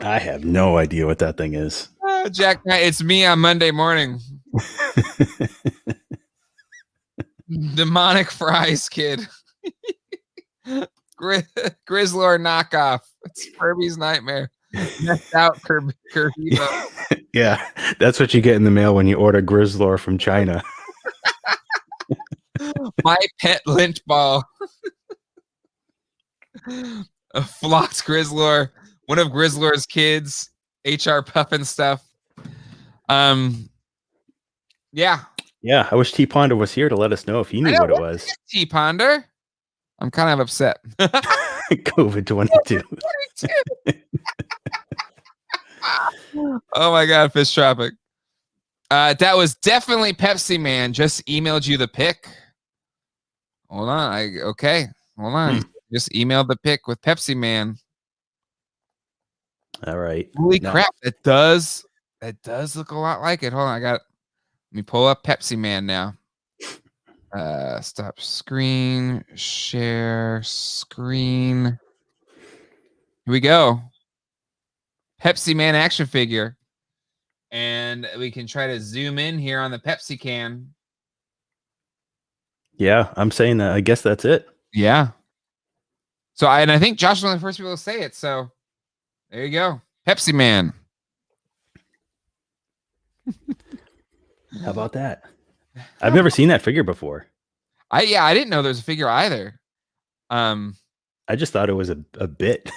Speaker 2: I have no idea what that thing is.
Speaker 1: Jack, it's me on Monday morning. Demonic fries, kid. Grizzlor knockoff. It's Kirby's nightmare. Messed out Kirby.
Speaker 2: Yeah, that's what you get in the mail when you order Grizzlor from China.
Speaker 1: My pet lynch ball. A flocked Grizzlor. One of Grizzlor's kids. HR Puffin stuff. Yeah.
Speaker 2: Yeah, I wish T Ponder was here to let us know if he knew what it was.
Speaker 1: T Ponder. I'm kind of upset.
Speaker 2: COVID-22.
Speaker 1: Oh my god, Fish Tropic. That was definitely Pepsi Man. Just emailed you the pic. Hold on. Hold on. Just emailed the pic with Pepsi Man.
Speaker 2: All right.
Speaker 1: Holy crap. That does look a lot like it. Hold on. Let me pull up Pepsi Man now. Stop screen, share screen. Here we go. Pepsi Man action figure. And we can try to zoom in here on the Pepsi can.
Speaker 2: Yeah, I'm saying that. I guess that's it.
Speaker 1: Yeah. So I think Josh was one of the first people to say it. So there you go. Pepsi Man.
Speaker 2: How about that? I've never seen that figure before.
Speaker 1: I didn't know there was a figure either.
Speaker 2: I just thought it was a bit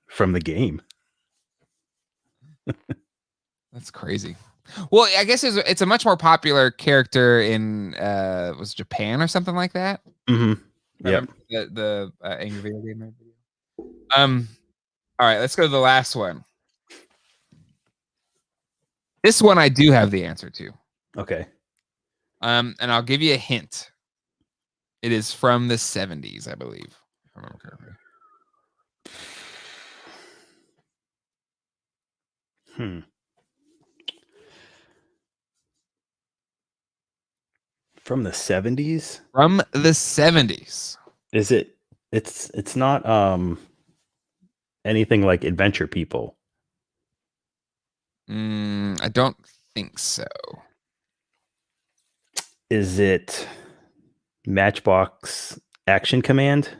Speaker 2: from the game.
Speaker 1: That's crazy. Well, I guess it's a much more popular character in was Japan or something like that.
Speaker 2: Mm-hmm.
Speaker 1: Yep. The Angry Video Game video. All right, let's go to the last one. This one I do have the answer to.
Speaker 2: Okay.
Speaker 1: And I'll give you a hint. It is from the 70s, I believe. If I remember correctly.
Speaker 2: From the 70s?
Speaker 1: From the 70s.
Speaker 2: Is it? It's not anything like Adventure People.
Speaker 1: I don't think so.
Speaker 2: Is it Matchbox Action Command?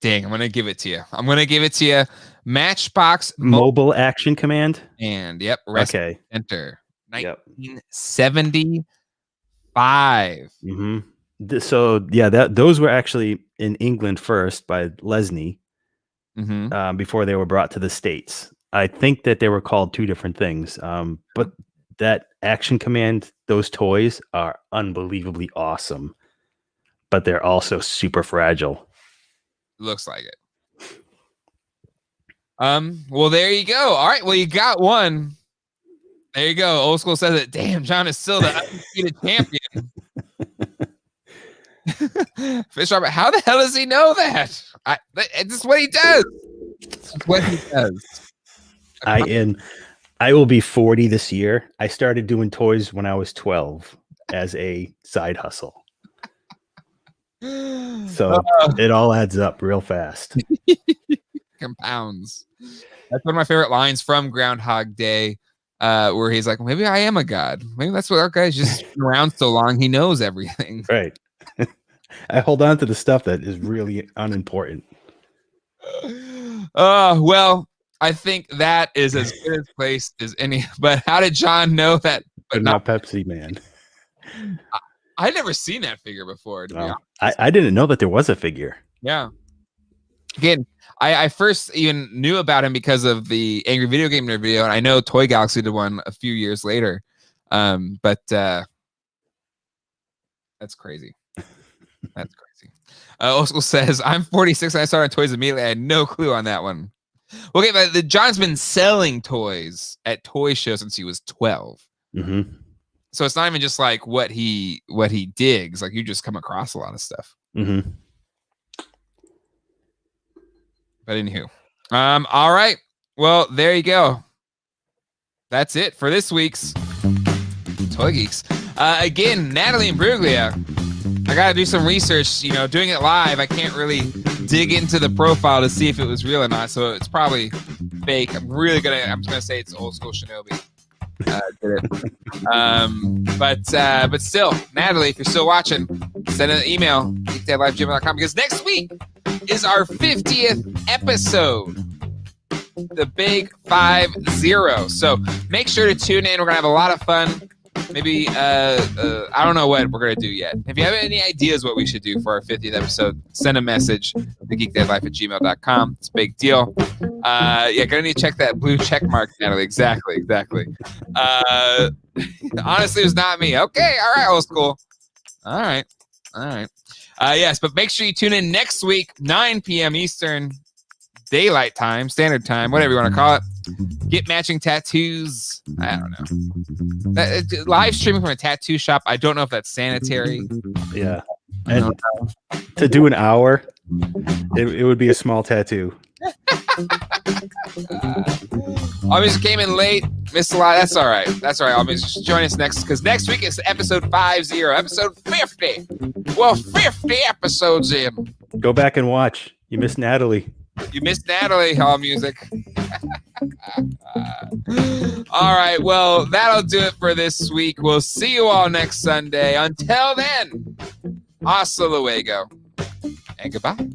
Speaker 1: Dang, I'm gonna give it to you. Matchbox
Speaker 2: Mobile Action Command.
Speaker 1: And yep.
Speaker 2: Okay.
Speaker 1: Enter. 1975.
Speaker 2: Mm-hmm. So yeah, those were actually in England first by Lesney.
Speaker 1: Mm-hmm.
Speaker 2: Before they were brought to the States. I think that they were called two different things. But that Action Command, those toys are unbelievably awesome. But they're also super fragile.
Speaker 1: Looks like it. Well, there you go. All right. Well, you got one. There you go. Old School says it. Damn, John is still the undefeated champion. Fish Robert, how the hell does he know that? This is what he does. That's what he does.
Speaker 2: I will be 40 this year. I started doing toys when I was 12 as a side hustle. So it all adds up real fast.
Speaker 1: Compounds. That's one of my favorite lines from Groundhog Day, where he's like, maybe I am a god. Maybe that's what our guy's just been around so long. He knows everything.
Speaker 2: Right. I hold on to the stuff that is really unimportant.
Speaker 1: Well, I think that is as good a place as any. But how did John know that?
Speaker 2: But not Pepsi Man.
Speaker 1: I'd never seen that figure before. To be honest.
Speaker 2: I didn't know that there was a figure.
Speaker 1: Yeah. Again, I first even knew about him because of the Angry Video Game Nerd video, and I know Toy Galaxy did one a few years later. But that's crazy. That's crazy. Old School says, I'm 46 and I started toys immediately. I had no clue on that one. Okay, but the John's been selling toys at toy shows since he was 12.
Speaker 2: Mm-hmm.
Speaker 1: So it's not even just like what he digs. Like you just come across a lot of stuff.
Speaker 2: Mm-hmm.
Speaker 1: But anywho, all right. Well, there you go. That's it for this week's Toy Geeks. Again, Natalie and Bruglia. I gotta do some research. You know, doing it live, I can't really dig into the profile to see if it was real or not. So it's probably fake. I'm just gonna say it's old school Shinobi. Did it. But still, Natalie, if you're still watching, send an email, geekdeadlive@gmail.com, because next week is our 50th episode. The big 50. So make sure to tune in. We're gonna have a lot of fun. Maybe I don't know what we're gonna do yet. If you have any ideas what we should do for our 50th episode, send a message to geekdeadlife@gmail.com. It's a big deal. Yeah, gonna need to check that blue check mark, Natalie. Exactly. Honestly, it was not me. Okay, all right, old school. All right. Yes, but make sure you tune in next week, 9 p.m. Eastern Daylight Time, Standard Time, whatever you want to call it. Get matching tattoos. I don't know. Live streaming from a tattoo shop. I don't know if that's sanitary.
Speaker 2: Yeah. And to do an hour, it would be a small tattoo.
Speaker 1: All music came in late, missed a lot. That's all right. All music, join us next, because next week is episode 50, episode 50. Well, 50 episodes in.
Speaker 2: Go back and watch. You missed Natalie.
Speaker 1: All music. All right. Well, that'll do it for this week. We'll see you all next Sunday. Until then, hasta luego and goodbye.